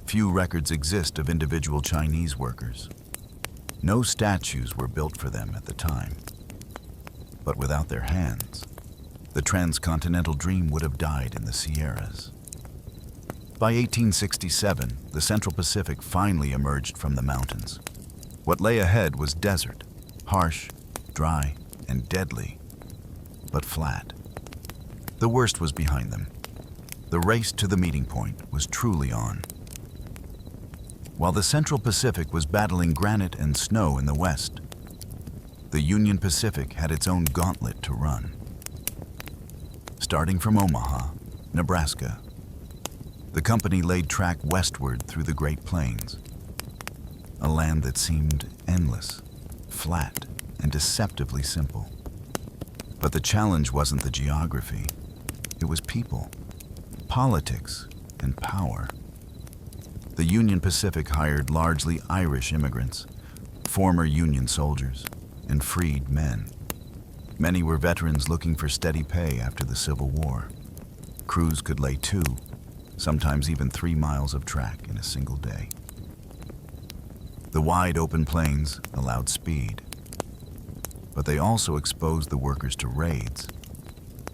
Few records exist of individual Chinese workers. No statues were built for them at the time. But without their hands, the transcontinental dream would have died in the Sierras. By 1867, the Central Pacific finally emerged from the mountains. What lay ahead was desert, harsh, dry, and deadly, but flat. The worst was behind them. The race to the meeting point was truly on. While the Central Pacific was battling granite and snow in the west, the Union Pacific had its own gauntlet to run. Starting from Omaha, Nebraska, the company laid track westward through the Great Plains, a land that seemed endless, flat, and deceptively simple. But the challenge wasn't the geography, it was people, politics, and power. The Union Pacific hired largely Irish immigrants, former Union soldiers, and freed men. Many were veterans looking for steady pay after the Civil War. Crews could lay 2, sometimes even 3 miles of track in a single day. The wide open plains allowed speed, but they also exposed the workers to raids,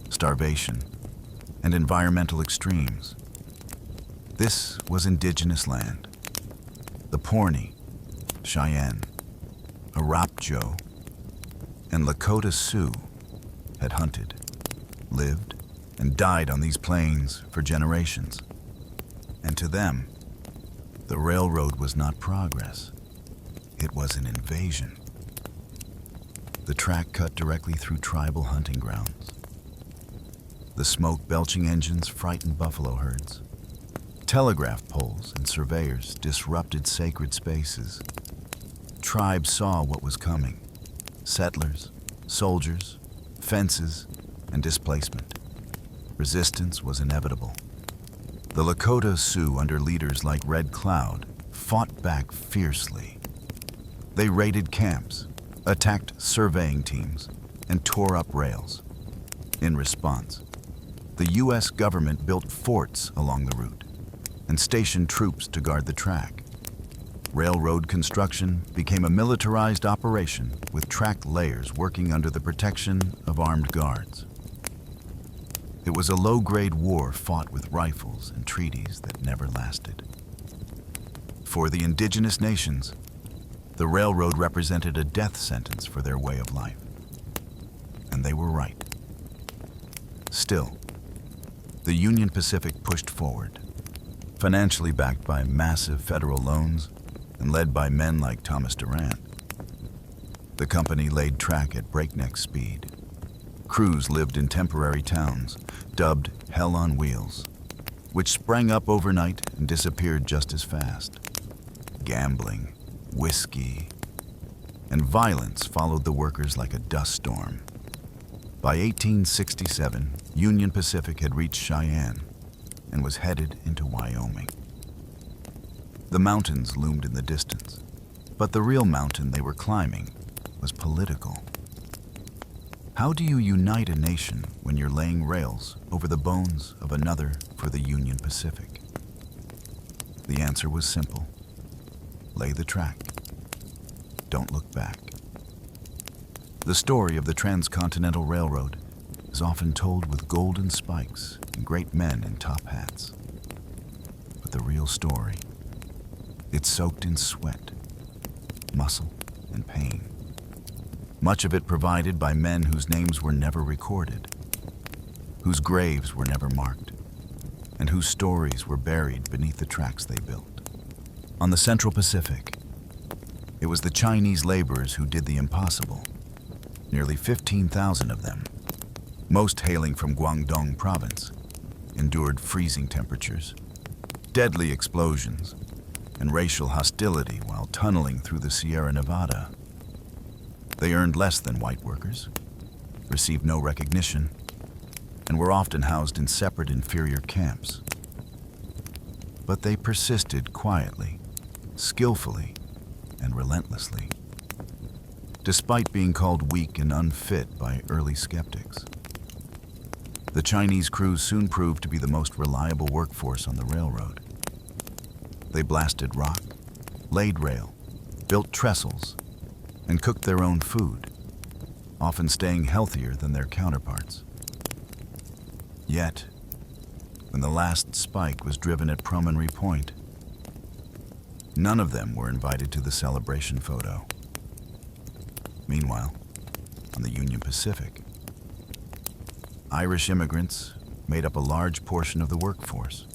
starvation, and environmental extremes. This was indigenous land. The Pawnee, Cheyenne, Arapjo, and Lakota Sioux had hunted, lived, and died on these plains for generations. And to them, the railroad was not progress. It was an invasion. The track cut directly through tribal hunting grounds. The smoke-belching engines frightened buffalo herds. Telegraph poles and surveyors disrupted sacred spaces. Tribes saw what was coming: settlers, soldiers, fences, and displacement. Resistance was inevitable. The Lakota Sioux, under leaders like Red Cloud, fought back fiercely. They raided camps, attacked surveying teams, and tore up rails. In response, the U.S. government built forts along the route and stationed troops to guard the track. Railroad construction became a militarized operation with track layers working under the protection of armed guards. It was a low-grade war fought with rifles and treaties that never lasted. For the indigenous nations, the railroad represented a death sentence for their way of life. And they were right. Still, the Union Pacific pushed forward, financially backed by massive federal loans and led by men like Thomas Durant. The company laid track at breakneck speed. Crews lived in temporary towns, dubbed Hell on Wheels, which sprang up overnight and disappeared just as fast. Gambling, whiskey, and violence followed the workers like a dust storm. By 1867, Union Pacific had reached Cheyenne and was headed into Wyoming. The mountains loomed in the distance, but the real mountain they were climbing was political. How do you unite a nation when you're laying rails over the bones of another for the Union Pacific? The answer was simple. Lay the track. Don't look back. The story of the Transcontinental Railroad is often told with golden spikes and great men in top hats. But the real story, it's soaked in sweat, muscle, and pain. Much of it provided by men whose names were never recorded, whose graves were never marked, and whose stories were buried beneath the tracks they built. On the Central Pacific, it was the Chinese laborers who did the impossible. Nearly 15,000 of them, most hailing from Guangdong province, endured freezing temperatures, deadly explosions, and racial hostility while tunneling through the Sierra Nevada. They earned less than white workers, received no recognition, and were often housed in separate inferior camps. But they persisted quietly, skillfully, and relentlessly, despite being called weak and unfit by early skeptics. The Chinese crews soon proved to be the most reliable workforce on the railroad. They blasted rock, laid rail, built trestles, and cooked their own food, often staying healthier than their counterparts. Yet, when the last spike was driven at Promontory Point, none of them were invited to the celebration photo. Meanwhile, on the Union Pacific. Irish immigrants made up a large portion of the workforce.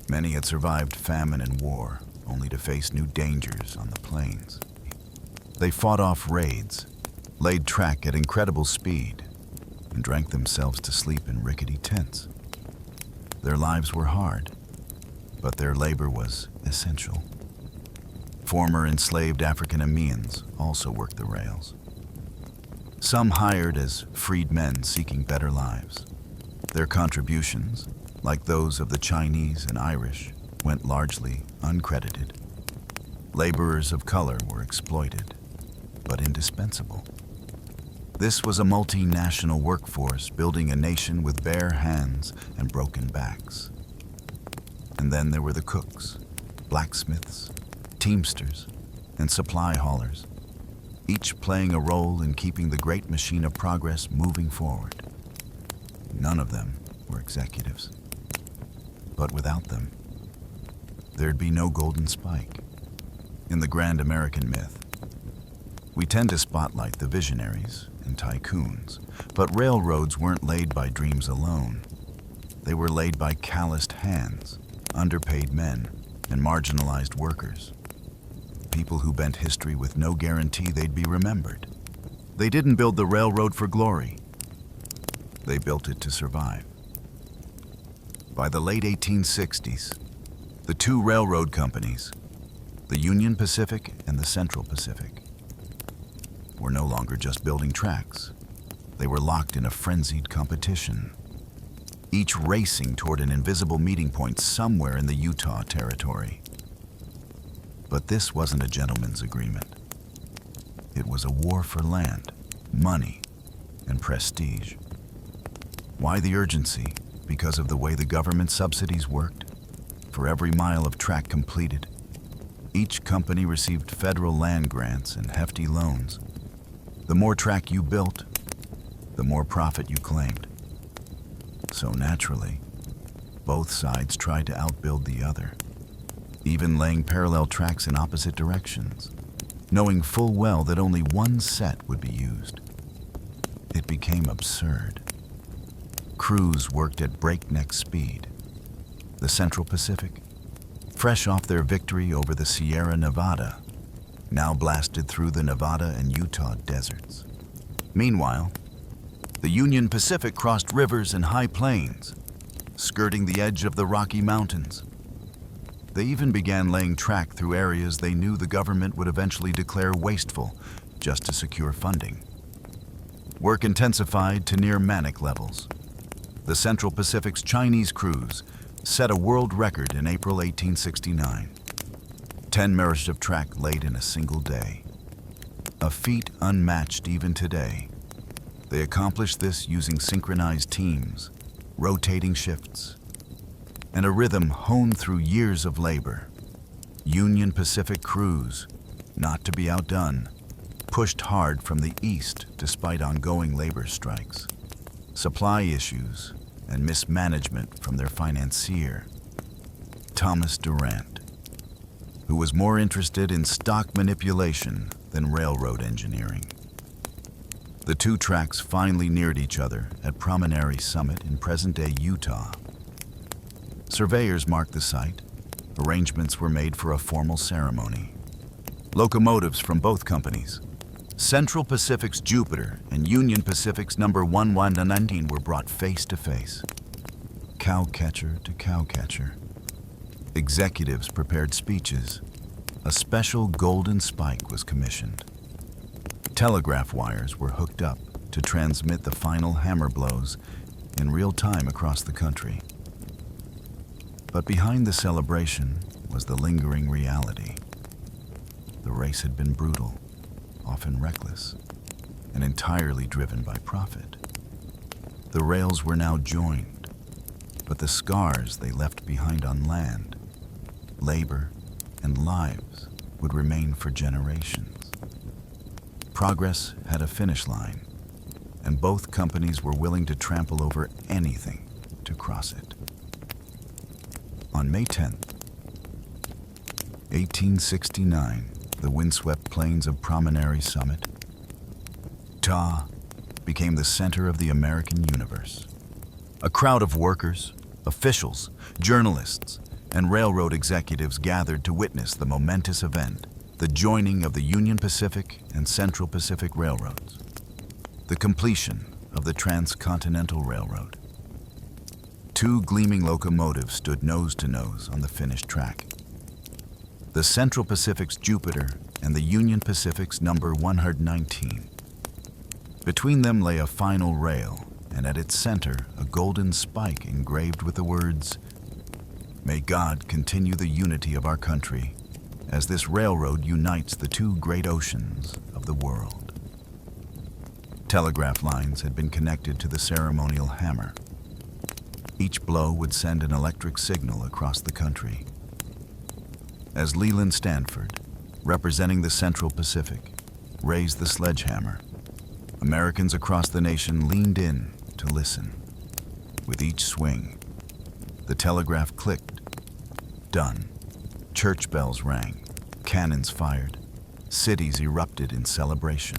Many had survived famine and war, only to face new dangers on the plains. They fought off raids, laid track at incredible speed, and drank themselves to sleep in rickety tents. Their lives were hard, but their labor was essential. Former enslaved African-Americans also worked the rails. Some hired as freed men seeking better lives. Their contributions, like those of the Chinese and Irish, went largely uncredited. Laborers of color were exploited, but indispensable. This was a multinational workforce building a nation with bare hands and broken backs. And then there were the cooks, blacksmiths, teamsters, and supply haulers, each playing a role in keeping the great machine of progress moving forward. None of them were executives. But without them, there'd be no golden spike. In the grand American myth, we tend to spotlight the visionaries and tycoons, but railroads weren't laid by dreams alone. They were laid by calloused hands, underpaid men, and marginalized workers. People who bent history with no guarantee they'd be remembered. They didn't build the railroad for glory. They built it to survive. By the late 1860s, the two railroad companies, the Union Pacific and the Central Pacific, were no longer just building tracks. They were locked in a frenzied competition, each racing toward an invisible meeting point somewhere in the Utah Territory. But this wasn't a gentleman's agreement. It was a war for land, money, and prestige. Why the urgency? Because of the way the government subsidies worked. For every mile of track completed, each company received federal land grants and hefty loans. The more track you built, the more profit you claimed. So naturally, both sides tried to outbuild the other, even laying parallel tracks in opposite directions, knowing full well that only one set would be used. It became absurd. Crews worked at breakneck speed. The Central Pacific, fresh off their victory over the Sierra Nevada, now blasted through the Nevada and Utah deserts. Meanwhile, the Union Pacific crossed rivers and high plains, skirting the edge of the Rocky Mountains. They even began laying track through areas they knew the government would eventually declare wasteful just to secure funding. Work intensified to near manic levels. The Central Pacific's Chinese crews set a world record in April 1869. 10 miles of track laid in a single day. A feat unmatched even today. They accomplished this using synchronized teams, rotating shifts, and a rhythm honed through years of labor. Union Pacific crews, not to be outdone, pushed hard from the east despite ongoing labor strikes, supply issues, and mismanagement from their financier, Thomas Durant, who was more interested in stock manipulation than railroad engineering. The two tracks finally neared each other at Promontory Summit in present-day Utah. Surveyors marked the site. Arrangements were made for a formal ceremony. Locomotives from both companies, Central Pacific's Jupiter and Union Pacific's number 1119, were brought face to face. Cowcatcher to cowcatcher. Executives prepared speeches. A special golden spike was commissioned. Telegraph wires were hooked up to transmit the final hammer blows in real time across the country. But behind the celebration was the lingering reality. The race had been brutal, often reckless, and entirely driven by profit. The rails were now joined, but the scars they left behind on land, labor, and lives would remain for generations. Progress had a finish line, and both companies were willing to trample over anything to cross it. On May 10th, 1869, the windswept plains of Promontory Summit, Utah became the center of the American universe. A crowd of workers, officials, journalists, and railroad executives gathered to witness the momentous event, the joining of the Union Pacific and Central Pacific Railroads, the completion of the Transcontinental Railroad. Two gleaming locomotives stood nose to nose on the finished track. The Central Pacific's Jupiter and the Union Pacific's number 119. Between them lay a final rail, and at its center, a golden spike engraved with the words, "May God continue the unity of our country as this railroad unites the two great oceans of the world." Telegraph lines had been connected to the ceremonial hammer. Each blow would send an electric signal across the country. As Leland Stanford, representing the Central Pacific, raised the sledgehammer, Americans across the nation leaned in to listen. With each swing, the telegraph clicked. Done. Church bells rang, cannons fired, cities erupted in celebration.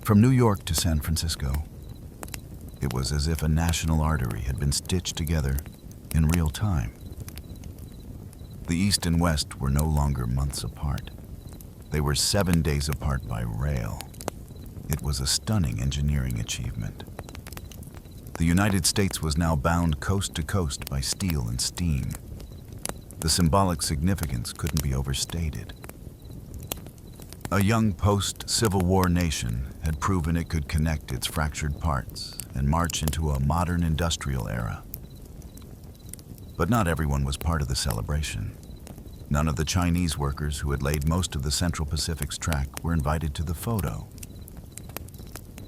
From New York to San Francisco, it was as if a national artery had been stitched together in real time. The East and West were no longer months apart. They were 7 days apart by rail. It was a stunning engineering achievement. The United States was now bound coast to coast by steel and steam. The symbolic significance couldn't be overstated. A young post-Civil War nation had proven it could connect its fractured parts and march into a modern industrial era. But not everyone was part of the celebration. None of the Chinese workers who had laid most of the Central Pacific's track were invited to the photo.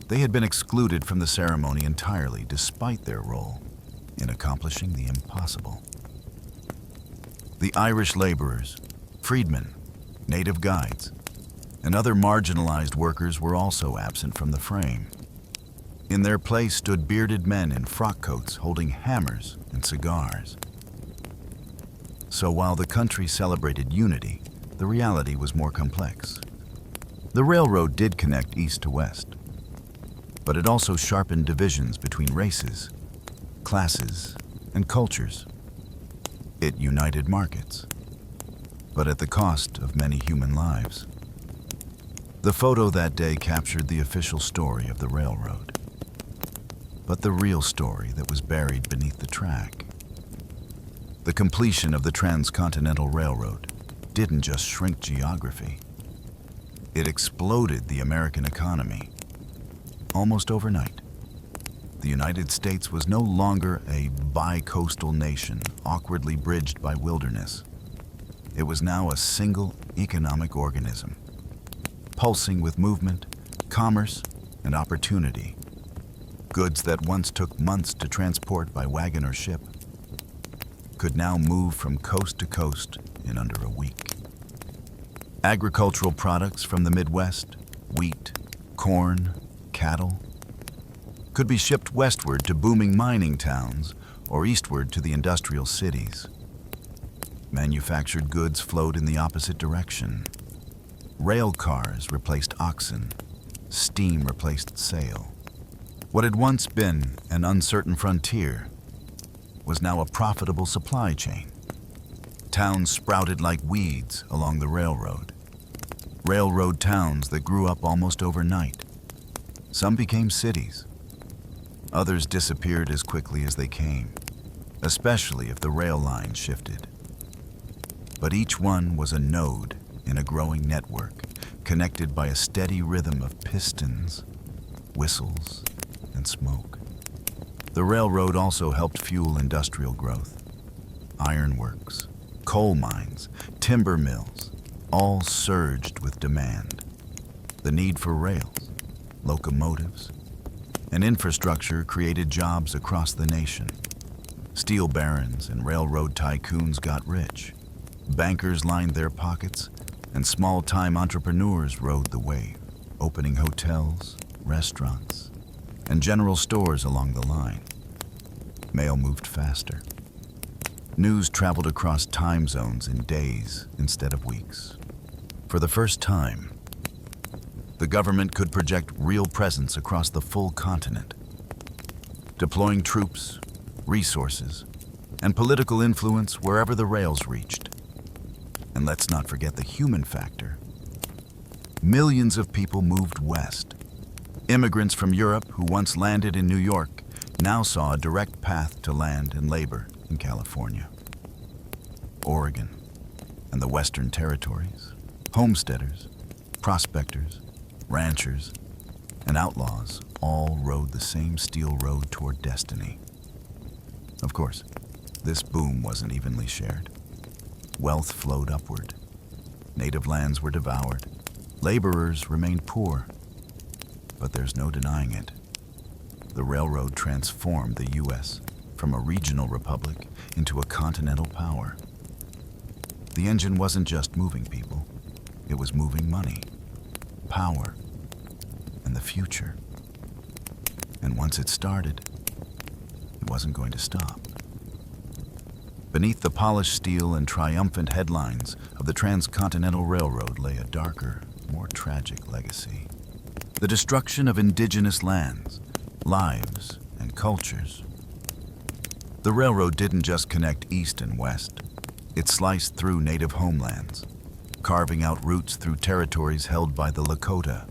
They had been excluded from the ceremony entirely, despite their role in accomplishing the impossible. The Irish laborers, freedmen, native guides, and other marginalized workers were also absent from the frame. In their place stood bearded men in frock coats holding hammers and cigars. So while the country celebrated unity, the reality was more complex. The railroad did connect east to west, but it also sharpened divisions between races, classes, and cultures. It united markets, but at the cost of many human lives. The photo that day captured the official story of the railroad, but the real story that was buried beneath the track. The completion of the Transcontinental Railroad didn't just shrink geography. It exploded the American economy. Almost overnight, the United States was no longer a bi-coastal nation awkwardly bridged by wilderness. It was now a single economic organism, pulsing with movement, commerce, and opportunity. Goods that once took months to transport by wagon or ship could now move from coast to coast in under a week. Agricultural products from the Midwest, wheat, corn, cattle, could be shipped westward to booming mining towns or eastward to the industrial cities. Manufactured goods flowed in the opposite direction. Rail cars replaced oxen. Steam replaced sail. What had once been an uncertain frontier was now a profitable supply chain. Towns sprouted like weeds along the railroad. Railroad towns that grew up almost overnight. Some became cities. Others disappeared as quickly as they came, especially if the rail line shifted. But each one was a node in a growing network, connected by a steady rhythm of pistons, whistles, and smoke. The railroad also helped fuel industrial growth. Ironworks, coal mines, timber mills, all surged with demand. The need for rails, locomotives, and infrastructure created jobs across the nation. Steel barons and railroad tycoons got rich. Bankers lined their pockets, and small-time entrepreneurs rode the wave, opening hotels, restaurants, and general stores along the line. Mail moved faster. News traveled across time zones in days instead of weeks. For the first time, the government could project real presence across the full continent, deploying troops, resources, and political influence wherever the rails reached. And let's not forget the human factor. Millions of people moved west. Immigrants from Europe who once landed in New York now saw a direct path to land and labor in California, Oregon, and the Western Territories. Homesteaders, prospectors, ranchers, and outlaws all rode the same steel road toward destiny. Of course, this boom wasn't evenly shared. Wealth flowed upward. Native lands were devoured. Laborers remained poor. But there's no denying it. The railroad transformed the U.S. from a regional republic into a continental power. The engine wasn't just moving people. It was moving money, power, and the future. And once it started, it wasn't going to stop. Beneath the polished steel and triumphant headlines of the Transcontinental Railroad lay a darker, more tragic legacy. The destruction of indigenous lands, lives, and cultures. The railroad didn't just connect east and west. It sliced through native homelands, carving out routes through territories held by the Lakota,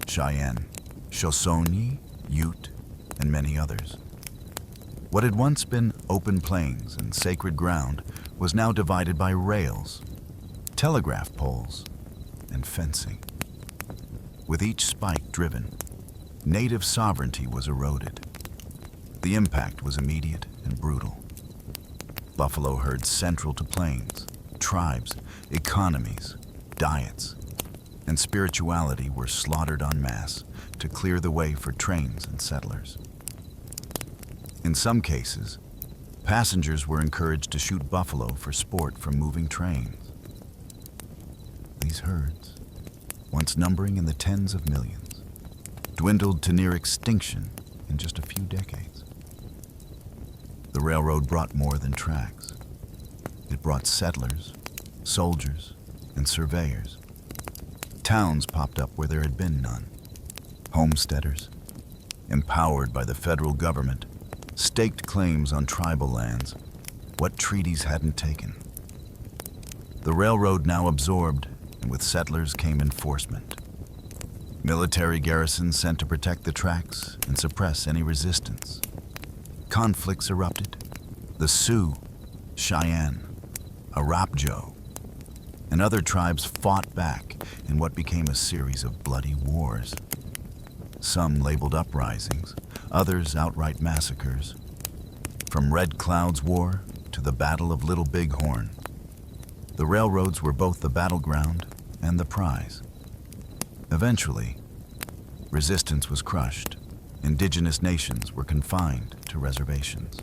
Cheyenne, Shoshone, Ute, and many others. What had once been open plains and sacred ground was now divided by rails, telegraph poles, and fencing. With each spike driven, native sovereignty was eroded. The impact was immediate and brutal. Buffalo herds central to plains, tribes, economies, diets, and spirituality were slaughtered en masse to clear the way for trains and settlers. In some cases, passengers were encouraged to shoot buffalo for sport from moving trains. These herds, once numbering in the tens of millions, dwindled to near extinction in just a few decades. The railroad brought more than tracks. It brought settlers, soldiers, and surveyors. Towns popped up where there had been none. Homesteaders, empowered by the federal government, staked claims on tribal lands, what treaties hadn't taken. The railroad now absorbed, and with settlers came enforcement. Military garrisons sent to protect the tracks and suppress any resistance. Conflicts erupted. The Sioux, Cheyenne, Arapjo, and other tribes fought back in what became a series of bloody wars. Some labeled uprisings, others outright massacres. From Red Cloud's War to the Battle of Little Bighorn, the railroads were both the battleground and the prize. Eventually, resistance was crushed. Indigenous nations were confined to reservations,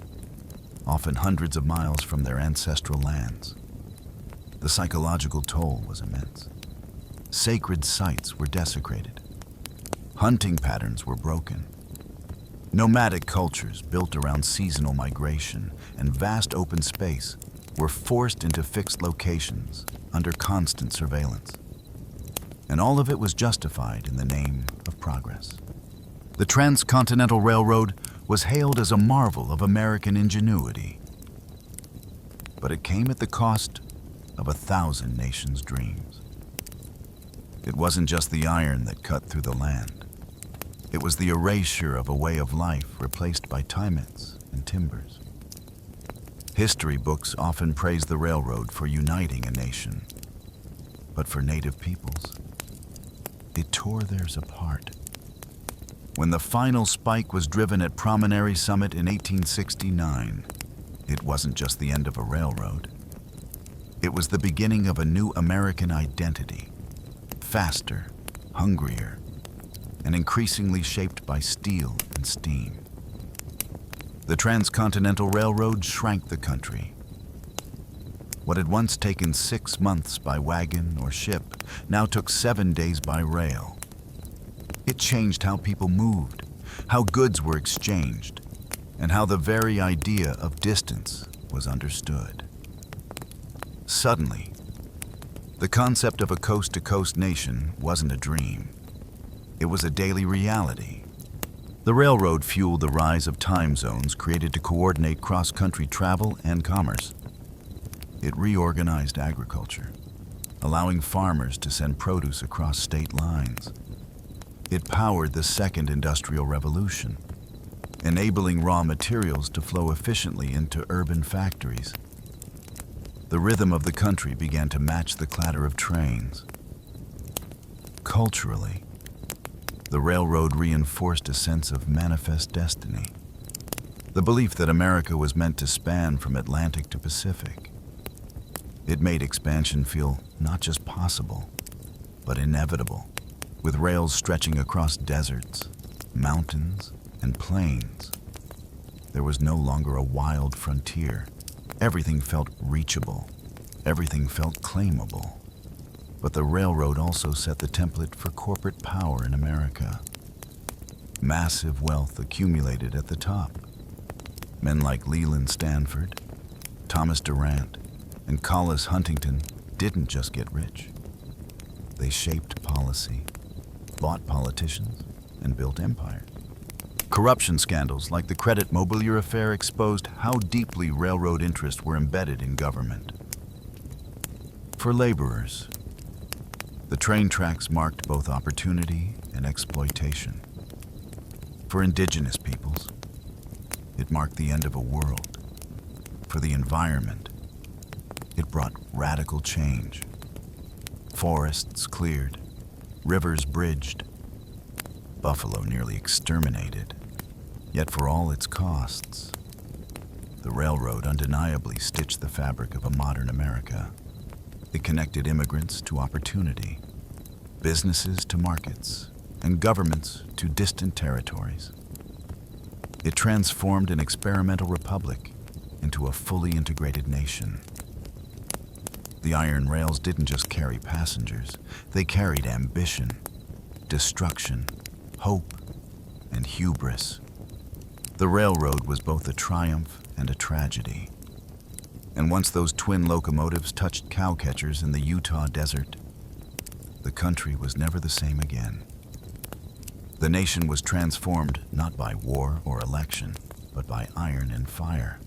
often hundreds of miles from their ancestral lands. The psychological toll was immense. Sacred sites were desecrated. Hunting patterns were broken. Nomadic cultures built around seasonal migration and vast open space were forced into fixed locations under constant surveillance. And all of it was justified in the name of progress. The Transcontinental Railroad was hailed as a marvel of American ingenuity. But it came at the cost of 1,000 nations' dreams. It wasn't just the iron that cut through the land. It was the erasure of a way of life replaced by timbers and timbers. History books often praise the railroad for uniting a nation. But for native peoples, it tore theirs apart. When the final spike was driven at Promontory Summit in 1869, it wasn't just the end of a railroad. It was the beginning of a new American identity, faster, hungrier, and increasingly shaped by steel and steam. The Transcontinental Railroad shrank the country. What had once taken 6 months by wagon or ship now took 7 days by rail. It changed how people moved, how goods were exchanged, and how the very idea of distance was understood. Suddenly, the concept of a coast-to-coast nation wasn't a dream. It was a daily reality. The railroad fueled the rise of time zones created to coordinate cross-country travel and commerce. It reorganized agriculture, allowing farmers to send produce across state lines. It powered the second industrial revolution, enabling raw materials to flow efficiently into urban factories. The rhythm of the country began to match the clatter of trains. Culturally, the railroad reinforced a sense of manifest destiny, the belief that America was meant to span from Atlantic to Pacific. It made expansion feel not just possible, but inevitable, with rails stretching across deserts, mountains, and plains. There was no longer a wild frontier. Everything felt reachable. Everything felt claimable. But the railroad also set the template for corporate power in America. Massive wealth accumulated at the top. Men like Leland Stanford, Thomas Durant, and Collis Huntington didn't just get rich. They shaped policy, bought politicians, and built empires. Corruption scandals like the Credit Mobilier affair exposed how deeply railroad interests were embedded in government. For laborers, the train tracks marked both opportunity and exploitation. For indigenous peoples, it marked the end of a world. For the environment, it brought radical change. Forests cleared, rivers bridged, buffalo nearly exterminated. Yet for all its costs, the railroad undeniably stitched the fabric of a modern America. It connected immigrants to opportunity, businesses to markets, and governments to distant territories. It transformed an experimental republic into a fully integrated nation. The iron rails didn't just carry passengers, they carried ambition, destruction, hope, and hubris. The railroad was both a triumph and a tragedy. And once those twin locomotives touched cowcatchers in the Utah desert, the country was never the same again. The nation was transformed not by war or election, but by iron and fire.